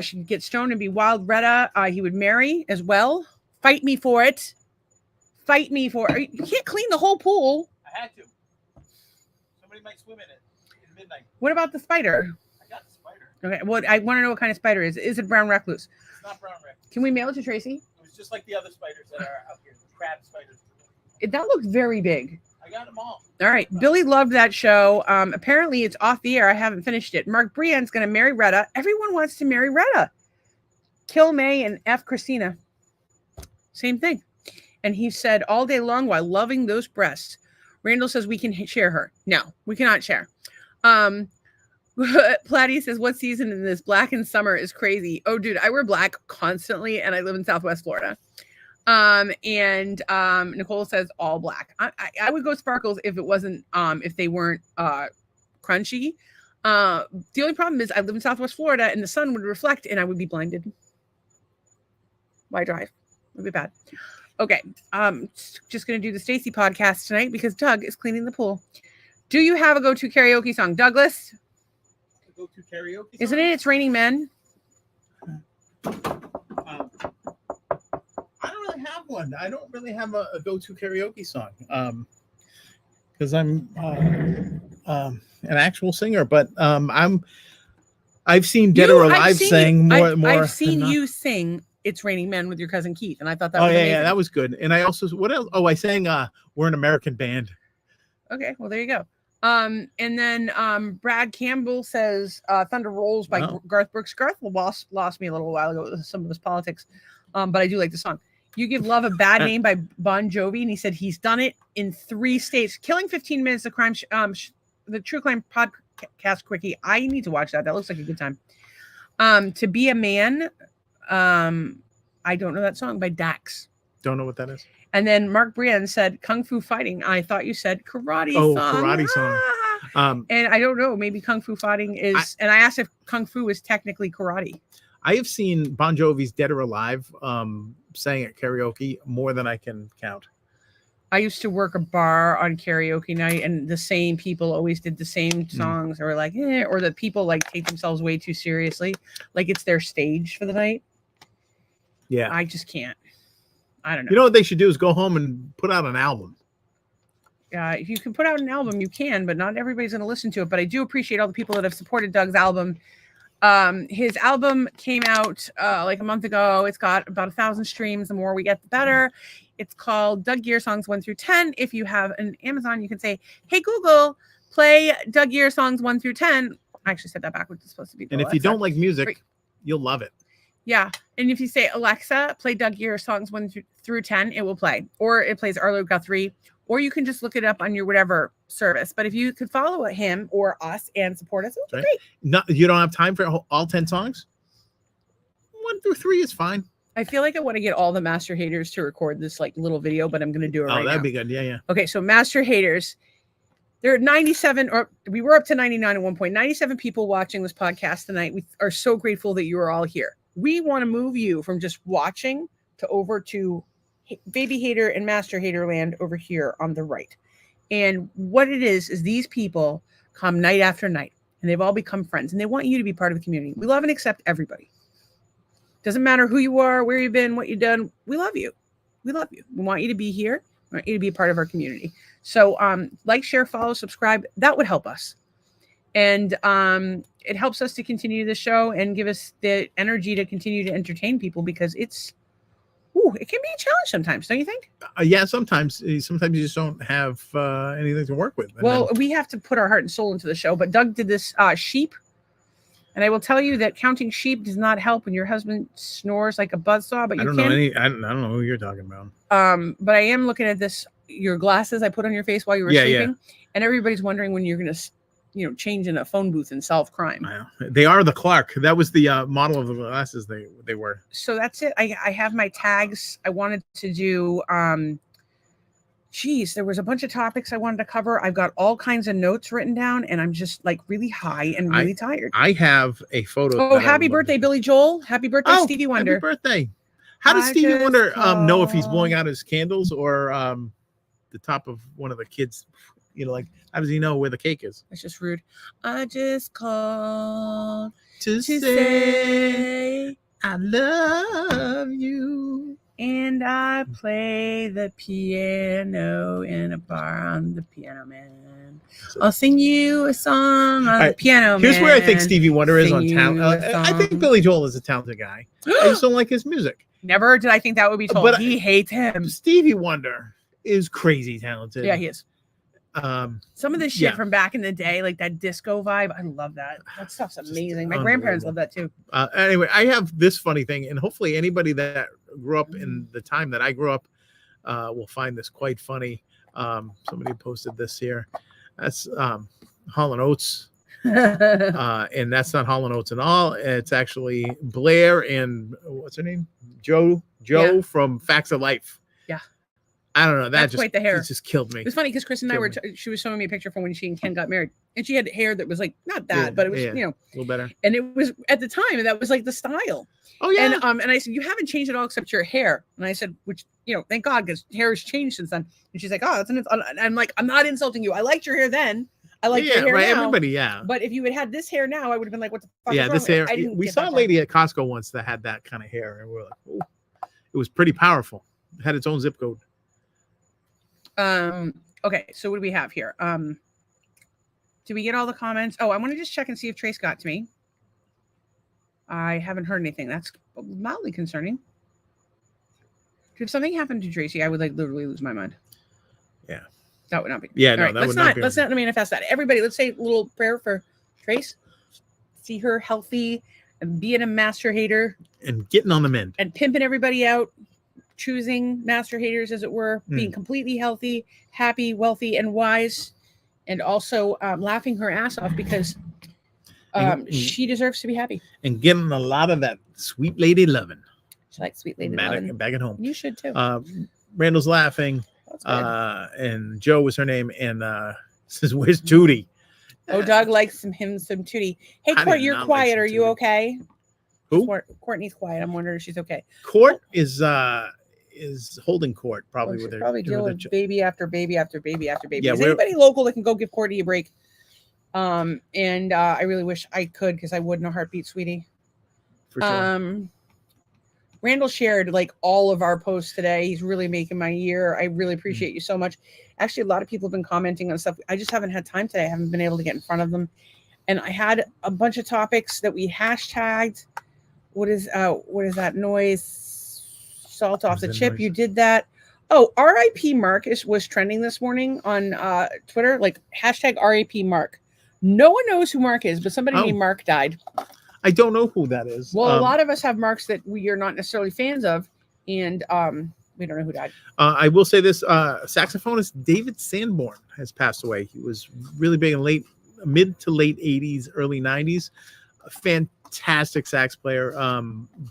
she could get stoned and be wild. Retta, he would marry as well. Fight me for it. Fight me for it. You can't clean the whole pool. I had to. Somebody might swim in it at midnight. What about the spider? I got the spider. Okay, well, I want to know what kind of spider it is. Is it brown recluse? It's not brown recluse. Can we mail it to Tracy? It was just like the other spiders that are out here, the crab spiders. That looked very big. I got them all. All right. Billy loved that show. Apparently, it's off the air. I haven't finished it. Mark Brienne's going to marry Retta. Everyone wants to marry Retta. Kill Mae and F Christina. Same thing. And he said all day long while loving those breasts. Randall says we can share her. No, we cannot share. Platty says, what season in this? Black in summer is crazy. Oh, dude, I wear black constantly, and I live in Southwest Florida. Nicole says all black. I would go sparkles if it wasn't if they weren't crunchy. The only problem is I live in Southwest Florida and the sun would reflect and I would be blinded. Why drive? It would be bad. Okay. Just gonna do the Stacy podcast tonight because Doug is cleaning the pool. Do you have a go-to karaoke song, Douglas? Go-to karaoke song? Isn't it? It's Raining Men. I don't really have one. I don't really have a go-to karaoke song because I'm an actual singer. But I've seen Dead or Alive sing more. I've seen you sing "It's Raining Men" with your cousin Keith, and I thought that was amazing. Yeah, that was good. And I also what else? Oh, I sang "We're an American Band." Okay, well there you go. And then Brad Campbell says "Thunder Rolls" by Garth Brooks. Garth lost me a little while ago with some of his politics, but I do like the song. You Give Love a Bad Name by Bon Jovi, and he said he's done it in 3 states. Killing 15 Minutes, the crime, the True Crime podcast quickie. I need to watch that. That looks like a good time. To Be a Man, I don't know that song by Dax. Don't know what that is. And then Mark Brienne said Kung Fu Fighting. I thought you said karate song. Karate song. And I don't know. Maybe Kung Fu Fighting is. And I asked if Kung Fu is technically karate. I have seen Bon Jovi's Dead or Alive sang at karaoke more than I can count. I used to work a bar on karaoke night, and the same people always did the same songs, or like, or the people like take themselves way too seriously, like it's their stage for the night. Yeah, I just can't. I don't know. You know what they should do is go home and put out an album. If you can put out an album, you can, but not everybody's going to listen to it. But I do appreciate all the people that have supported Doug's album. His album came out like a month ago. It's got about 1,000 streams. The more we get, the better. It's called Doug Gear Songs 1 through 10. If you have an Amazon, you can say, "Hey Google, play Doug Gear Songs 1 through 10." I actually said that backwards. It's supposed to be. And if you don't like music, you'll love it. Yeah, and if you say, "Alexa, play Doug Gear Songs 1 through 10," it will play, or it plays Arlo Guthrie, or you can just look it up on your whatever service. But if you could follow him or us and support us, it would be great. No, you don't have time for all 10 songs? 1 through 3 is fine. I feel like I want to get all the Master Haters to record this like little video, but I'm going to do it right now. Oh, that'd be good. Yeah. Okay, so Master Haters, there are 97, or we were up to 99 at one point. 97 people watching this podcast tonight. We are so grateful that you are all here. We want to move you from just watching to over to Baby Hater and Master Hater land over here on the right. And what it is these people come night after night, and they've all become friends, and they want you to be part of the community. We love and accept everybody. Doesn't matter who you are, where you've been, what you've done. We love you. We love you. We want you to be here. We want you to be a part of our community. So like, share, follow, subscribe. That would help us. And it helps us to continue the show and give us the energy to continue to entertain people, because it can be a challenge sometimes, don't you think? Yeah, sometimes you just don't have anything to work with. We have to put our heart and soul into the show. But Doug did this sheep. And I will tell you that counting sheep does not help when your husband snores like a buzzsaw. But I don't know who you're talking about. But I am looking at your glasses I put on your face while you were sleeping. And everybody's wondering when you're going to, change in a phone booth and solve crime. They are the Clark. That was the model of the glasses they were. So that's it. I have my tags. I wanted to do, there was a bunch of topics I wanted to cover. I've got all kinds of notes written down, and I'm just like really high and really tired. I have a photo. Oh, happy birthday, Billy Joel. Happy birthday, Stevie Wonder. Happy birthday. How does Stevie Wonder know if he's blowing out his candles or the top of one of the kids? Like, how does he know where the cake is? That's just rude. I just called to say I love you. And I play the piano in a bar. I'm the piano man. I'll sing you a song on the piano man. Here's where I think Stevie Wonder is on talent. I think Billy Joel is a talented guy. I just don't like his music. Never did I think that would be told. But he hates him. Stevie Wonder is crazy talented. Yeah, he is. Some of the shit from back in the day, like that disco vibe, I love that. That stuff's amazing. My grandparents love that too. Anyway, I have this funny thing, and hopefully anybody that grew up in the time that I grew up will find this quite funny. Somebody posted this here. That's Hall & Oates. And that's not Hall & Oates at all. It's actually Blair and what's her name? Joe from Facts of Life. Yeah. I don't know. That's quite the hair. It just killed me. It was funny because Chris and I she was showing me a picture from when she and Ken got married, and she had hair that was like not that, but it was a little better. And it was at the time that was like the style. Oh yeah. And I said, you haven't changed at all except your hair. And I said, which thank God, because hair has changed since then. And she's like, oh, that's and I'm like, I'm not insulting you. I liked your hair then. I like your hair right. now. Everybody, yeah. But if you had had this hair now, I would have been like, what the fuck? Yeah, this hair. We saw a lady at Costco once that had that kind of hair, and we were like, oh, it was pretty powerful. It had its own zip code. Okay, so what do we have here? Did we get all the comments? Oh, I want to just check and see if Trace got to me. I haven't heard anything. That's mildly concerning. If something happened to Tracy, I would like literally lose my mind. Yeah. That would not be. Yeah, all no, right, that would not be. Let's not manifest that. Everybody, let's say a little prayer for Trace. See her healthy and being a master hater. And getting on the mend. And pimping everybody out. Choosing master haters, as it were, being completely healthy, happy, wealthy, and wise, and also laughing her ass off because she deserves to be happy. And getting a lot of that sweet lady loving. She likes sweet lady loving. Back at home. You should too. Randall's laughing. And Joe was her name. And says, "Where's Tootie?" Oh, Doug likes some Tootie. Hey, Court, you're quiet. Are you okay? Who? Courtney's quiet. I'm wondering if she's okay. Court is holding court probably with her. Probably dealing with baby after baby after baby after baby. Yeah, is anybody local that can go give Courtney a break? And I really wish I could because I would in a heartbeat, sweetie. For sure. Randall shared like all of our posts today. He's really making my year. I really appreciate you so much. Actually, a lot of people have been commenting on stuff. I just haven't had time today. I haven't been able to get in front of them. And I had a bunch of topics that we hashtagged. What is that noise? Salt off the chip. Noise? You did that. Oh, RIP Mark was trending this morning on Twitter, like hashtag RIP Mark. No one knows who Mark is, but somebody named Mark died. I don't know who that is. Well, a lot of us have Marks that we are not necessarily fans of, and we don't know who died. I will say this: saxophonist David Sanborn has passed away. He was really big in mid to late 80s, early 90s. A fantastic sax player,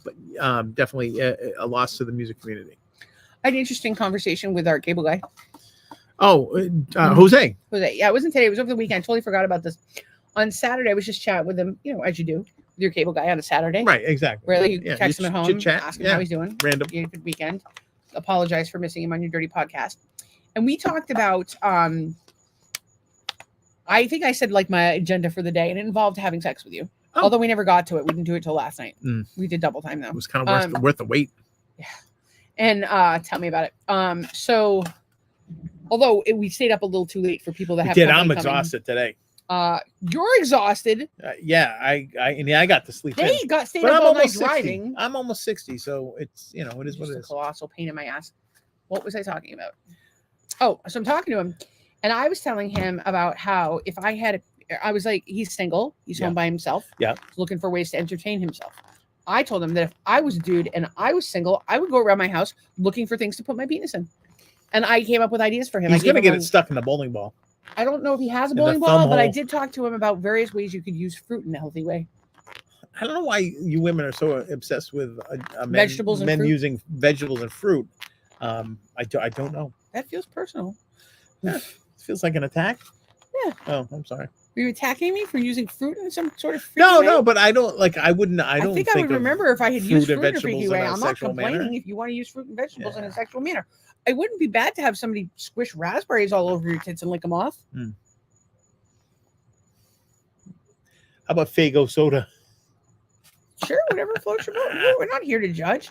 but definitely a loss to the music community. I had an interesting conversation with our cable guy. Oh, Jose. Jose. Yeah, it wasn't today. It was over the weekend. I totally forgot about this. On Saturday, I was just chatting with him, as you do with your cable guy on a Saturday. Right, exactly. Really, you text him at home, ask him how he's doing. Random. You had a good weekend. Apologize for missing him on your dirty podcast. And we talked about, I think I said like my agenda for the day, and it involved having sex with you. Oh. Although we never got to it. We didn't do it till last night. We did double time though. It was kind of worth the wait. Yeah. And tell me about it. So although we stayed up a little too late for people that have I'm exhausted today. You're exhausted. Yeah, I got to sleep. They stayed up all night driving. I'm almost 60, so it's it is what it is. A colossal pain in my ass. What was I talking about? Oh, so I'm talking to him, and I was telling him about how if I was like, he's single, he's home by himself, looking for ways to entertain himself. I told him that if I was a dude and I was single, I would go around my house looking for things to put my penis in. And I came up with ideas for him. He's going to get it stuck in the bowling ball. I don't know if he has a In the bowling ball, thumb but I hole. did talk to him about various ways you could use fruit in a healthy way. I don't know why you women are so obsessed with Vegetables and men fruit? using vegetables and fruit. I don't know. That feels personal. Yeah, it feels like an attack. Yeah. Oh, I'm sorry. Are you attacking me for using fruit in some sort of freaky No, way? no, but I don't like. I wouldn't. I don't think I would of remember if I had used fruit fruit and in a freaky vegetables way. in a I'm not sexual complaining manner. if you want to use fruit and vegetables in a Yeah. sexual manner. It wouldn't be bad to have somebody squish raspberries all over your tits and lick them off. How about Faygo soda? Sure, whatever floats your boat. We're not here to judge.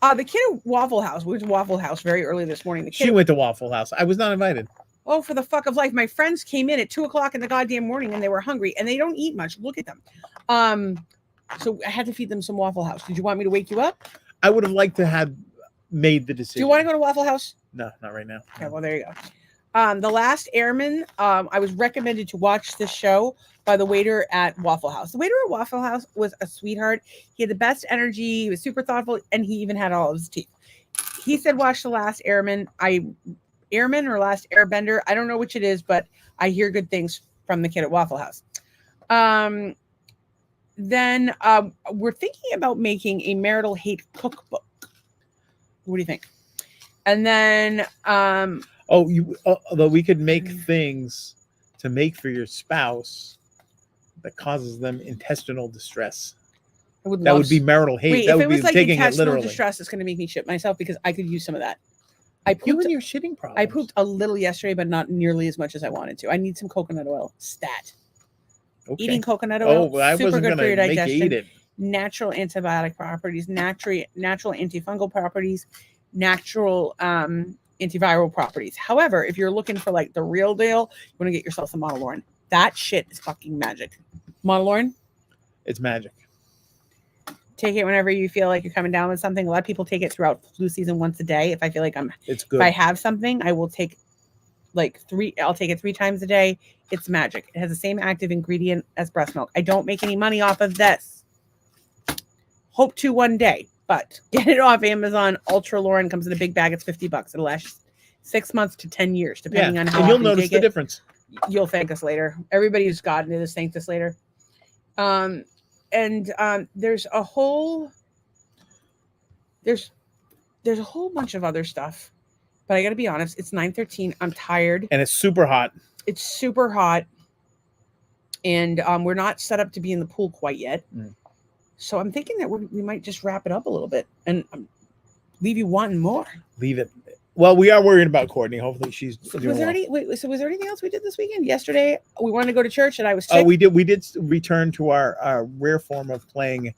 The kid at Waffle House. We went to Waffle House very early this morning. The kid She went to Waffle House. I was not invited. Oh, for the fuck of life. My friends came in at 2:00 in the goddamn morning and they were hungry and they don't eat much. Look at them. So I had to feed them some Waffle House. Did you want me to wake you up? I would have liked to have made the decision. Do you want to go to Waffle House? No, not right now. Okay, well, there you go. The Last Airman, I was recommended to watch this show by the waiter at Waffle House. The waiter at Waffle House was a sweetheart. He had the best energy. He was super thoughtful, and he even had all of his teeth. He said, watch The Last Airman. Airman or Last Airbender. I don't know which it is, but I hear good things from the kid at Waffle House. Then we're thinking about making a marital hate cookbook. What do you think? And then although we could make things to make for your spouse that causes them intestinal distress. That would be marital hate. Wait, that if would it was be like taking it intestinal literally. distress, it's going to make me shit myself because I could use some of that. You and your shitting problems. I pooped a little yesterday, but not nearly as much as I wanted to. I need some coconut oil. Stat. Okay. Eating coconut oil, well, I super wasn't good for gonna your make you digestion. eat it. Natural antibiotic properties, natural antifungal properties, natural antiviral properties. However, if you're looking for like the real deal, you want to get yourself some Monolaurin. That shit is fucking magic. Monolaurin, It's magic. take it whenever you feel like you're coming down with something. A lot of people take it throughout flu season once a day. If I feel like It's if good. I have something, I will take I'll take it 3 times a day. It's magic. It has the same active ingredient as breast milk. I don't make any money off of this. Hope to one day, but get it off Amazon. Ultra Lauren comes in a big bag. It's $50. It'll last 6 months to 10 years, depending on how and you'll often you notice take the it. difference. You'll thank us later. Everybody who's gotten it has thanked us later. There's a whole bunch of other stuff, but I got to be honest. It's 9:13. I'm tired. And it's super hot. It's super hot, and we're not set up to be in the pool quite yet. So I'm thinking that we might just wrap it up a little bit and leave you wanting more. Leave it. Well, we are worried about Courtney. Hopefully, she's doing Was there well. anything else we did this weekend? Yesterday we wanted to go to church, and I was sick. Oh, we did return to our rare form of playing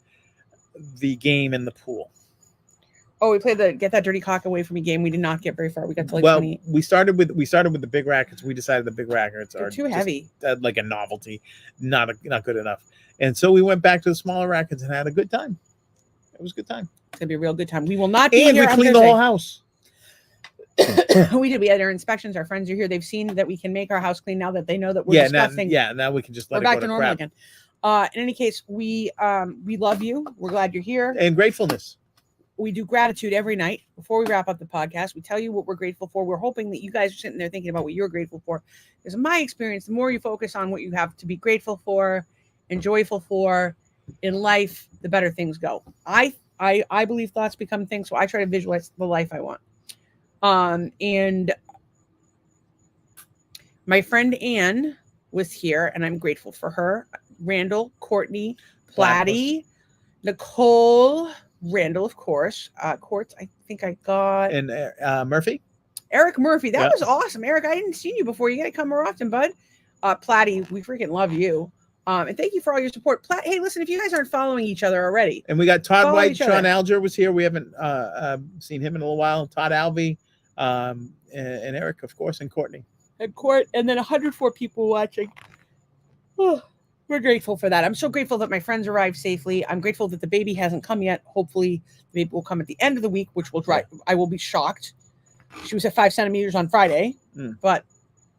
the game in the pool. Oh, we played the Get That Dirty Cock Away From Me game. We did not get very far. We got to like 20. we started with the big rackets. We decided the big rackets They're are too just, heavy. like a novelty, not good enough. And so we went back to the smaller rackets and had a good time. It was a good time. It's gonna be a real good time. We will not be And here we on cleaned the Thursday. whole house. We did. We had our inspections. Our friends are here. They've seen that we can make our house clean now that they know that we're disgusting. Now we can just let We're it back go to to normal crap. again. In any case, we love you. We're glad you're here. And gratefulness. We do gratitude every night before we wrap up the podcast. We tell you what we're grateful for. We're hoping that you guys are sitting there thinking about what you're grateful for. Because in my experience, the more you focus on what you have to be grateful for and joyful for in life, the better things go. I believe thoughts become things, so I try to visualize the life I want. And my friend Anne was here, and I'm grateful for her. Randall, Courtney, Platty, Nicole, Randall, of course. Quartz, I think I got. And Murphy. Eric Murphy. That Yeah. was awesome. Eric, I didn't see you before. You got to come more often, bud. Platty, we freaking love you. And thank you for all your support. Hey, listen, if you guys aren't following each other already. And we got Todd Follow White. each Sean other. Alger was here. We haven't seen him in a little while. Todd Alvey, and Eric, of course, and Courtney. And Court, and then 104 people watching. Oh, we're grateful for that. I'm so grateful that my friends arrived safely. I'm grateful that the baby hasn't come yet. Hopefully, the baby will come at the end of the week, which will drive. I will be shocked. She was at 5 centimeters on Friday, but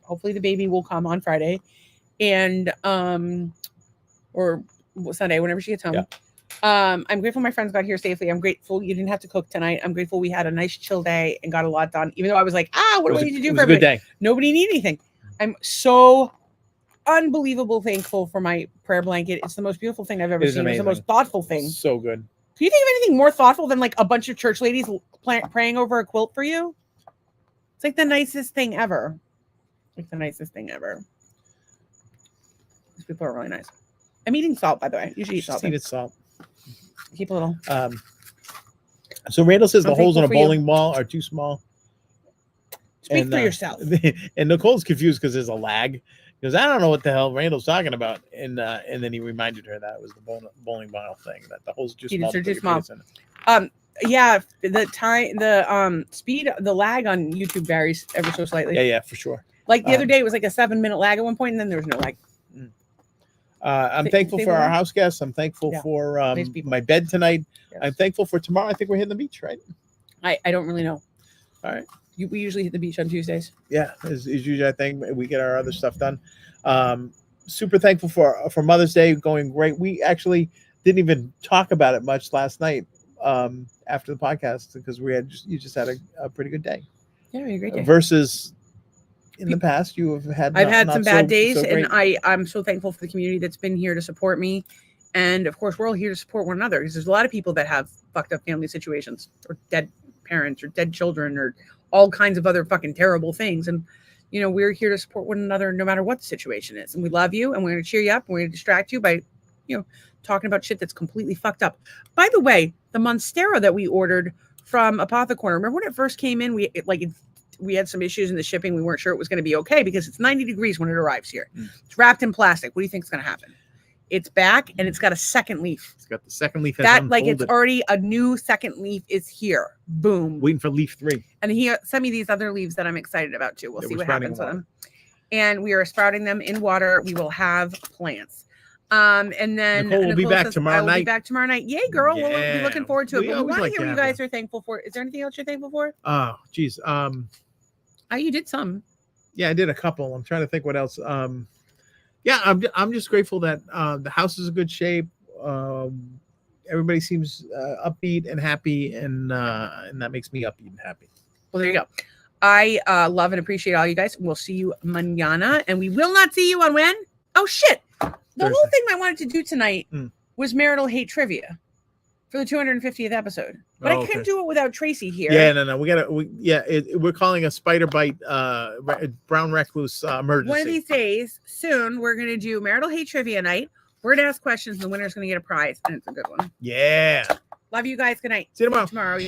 hopefully the baby will come on Friday, and or Sunday, whenever she gets home. Yeah. I'm grateful my friends got here safely. I'm grateful you didn't have to cook tonight. I'm grateful we had a nice chill day and got a lot done. Even though I was like, what do I need to do It for was a good everybody? day. Nobody need anything. I'm so unbelievable thankful for my prayer blanket. It's the most beautiful thing I've ever It is seen. It's the amazing. most thoughtful thing. So good. Can you think of anything more thoughtful than like a bunch of church ladies praying over a quilt for you? It's like the nicest thing ever. Like the nicest thing ever. These people are really nice. I'm eating salt, by the way. You should eat Just salt. eat it salt. Keep a little. So Randall says I'm the holes in a thankful for you. bowling ball are too small. Speak for yourself. And Nicole's confused because there's a lag. Because I don't know what the hell Randall's talking about, and then he reminded her that it was the bowling ball thing, that the holes are too small. They're too small. Yeah, the speed, the lag on YouTube varies ever so slightly. Yeah, for sure. Like the other day, it was like a 7-minute lag at one point, and then there was no lag. I'm thankful for our house guests. I'm thankful for Nice people. my bed tonight. Yes. I'm thankful for tomorrow. I think we're hitting the beach, right? I don't really know. All right. We usually hit the beach on Tuesdays. Yeah, as usually, I think we get our other stuff done. Super thankful for Mother's Day, going great. We actually didn't even talk about it much last night after the podcast because you just had a pretty good day. Yeah, we had a great day. Versus in the past, you have had. I've had some bad days, so and I'm so thankful for the community that's been here to support me, and of course, we're all here to support one another because there's a lot of people that have fucked up family situations, or dead parents, or dead children, or all kinds of other fucking terrible things, and we're here to support one another no matter what the situation is, and we love you, and we're going to cheer you up, and we're going to distract you by talking about shit that's completely fucked up. By the way, the Monstera that we ordered from Apothecorner, remember when it first came in, we had some issues in the shipping. We weren't sure it was going to be okay because it's 90 degrees when it arrives here. It's wrapped in plastic. What do you think is going to happen? It's back, and it's got a second leaf. It's got the second leaf. That it's already a new second leaf is here. Boom. Waiting for leaf 3. And he sent me these other leaves that I'm excited about too. We'll see what happens with them. And we are sprouting them in water. We will have plants. And then Nicole will be back tomorrow night. Be back tomorrow night. Yay, girl. Yeah. We'll be looking forward to it. We But we always want like to to hear what you have guys are thankful for. Is there anything else you're thankful for? Oh, geez. Oh, you did some. Yeah, I did a couple. I'm trying to think what else. Yeah, I'm just grateful that the house is in good shape. Everybody seems upbeat and happy, and that makes me upbeat and happy. Well, there you go. I love and appreciate all you guys. We'll see you mañana, and we will not see you on when? Oh shit! The Thursday. whole thing I wanted to do tonight was marital hate trivia for the 250th episode, but I couldn't do it without Tracy here. Yeah, no, we're calling a spider bite brown recluse emergency. One of these days, soon, we're gonna do marital hate trivia night. We're gonna ask questions, and the winner's gonna get a prize, and it's a good one. Yeah. Love you guys. Good night. See you tomorrow. Tomorrow.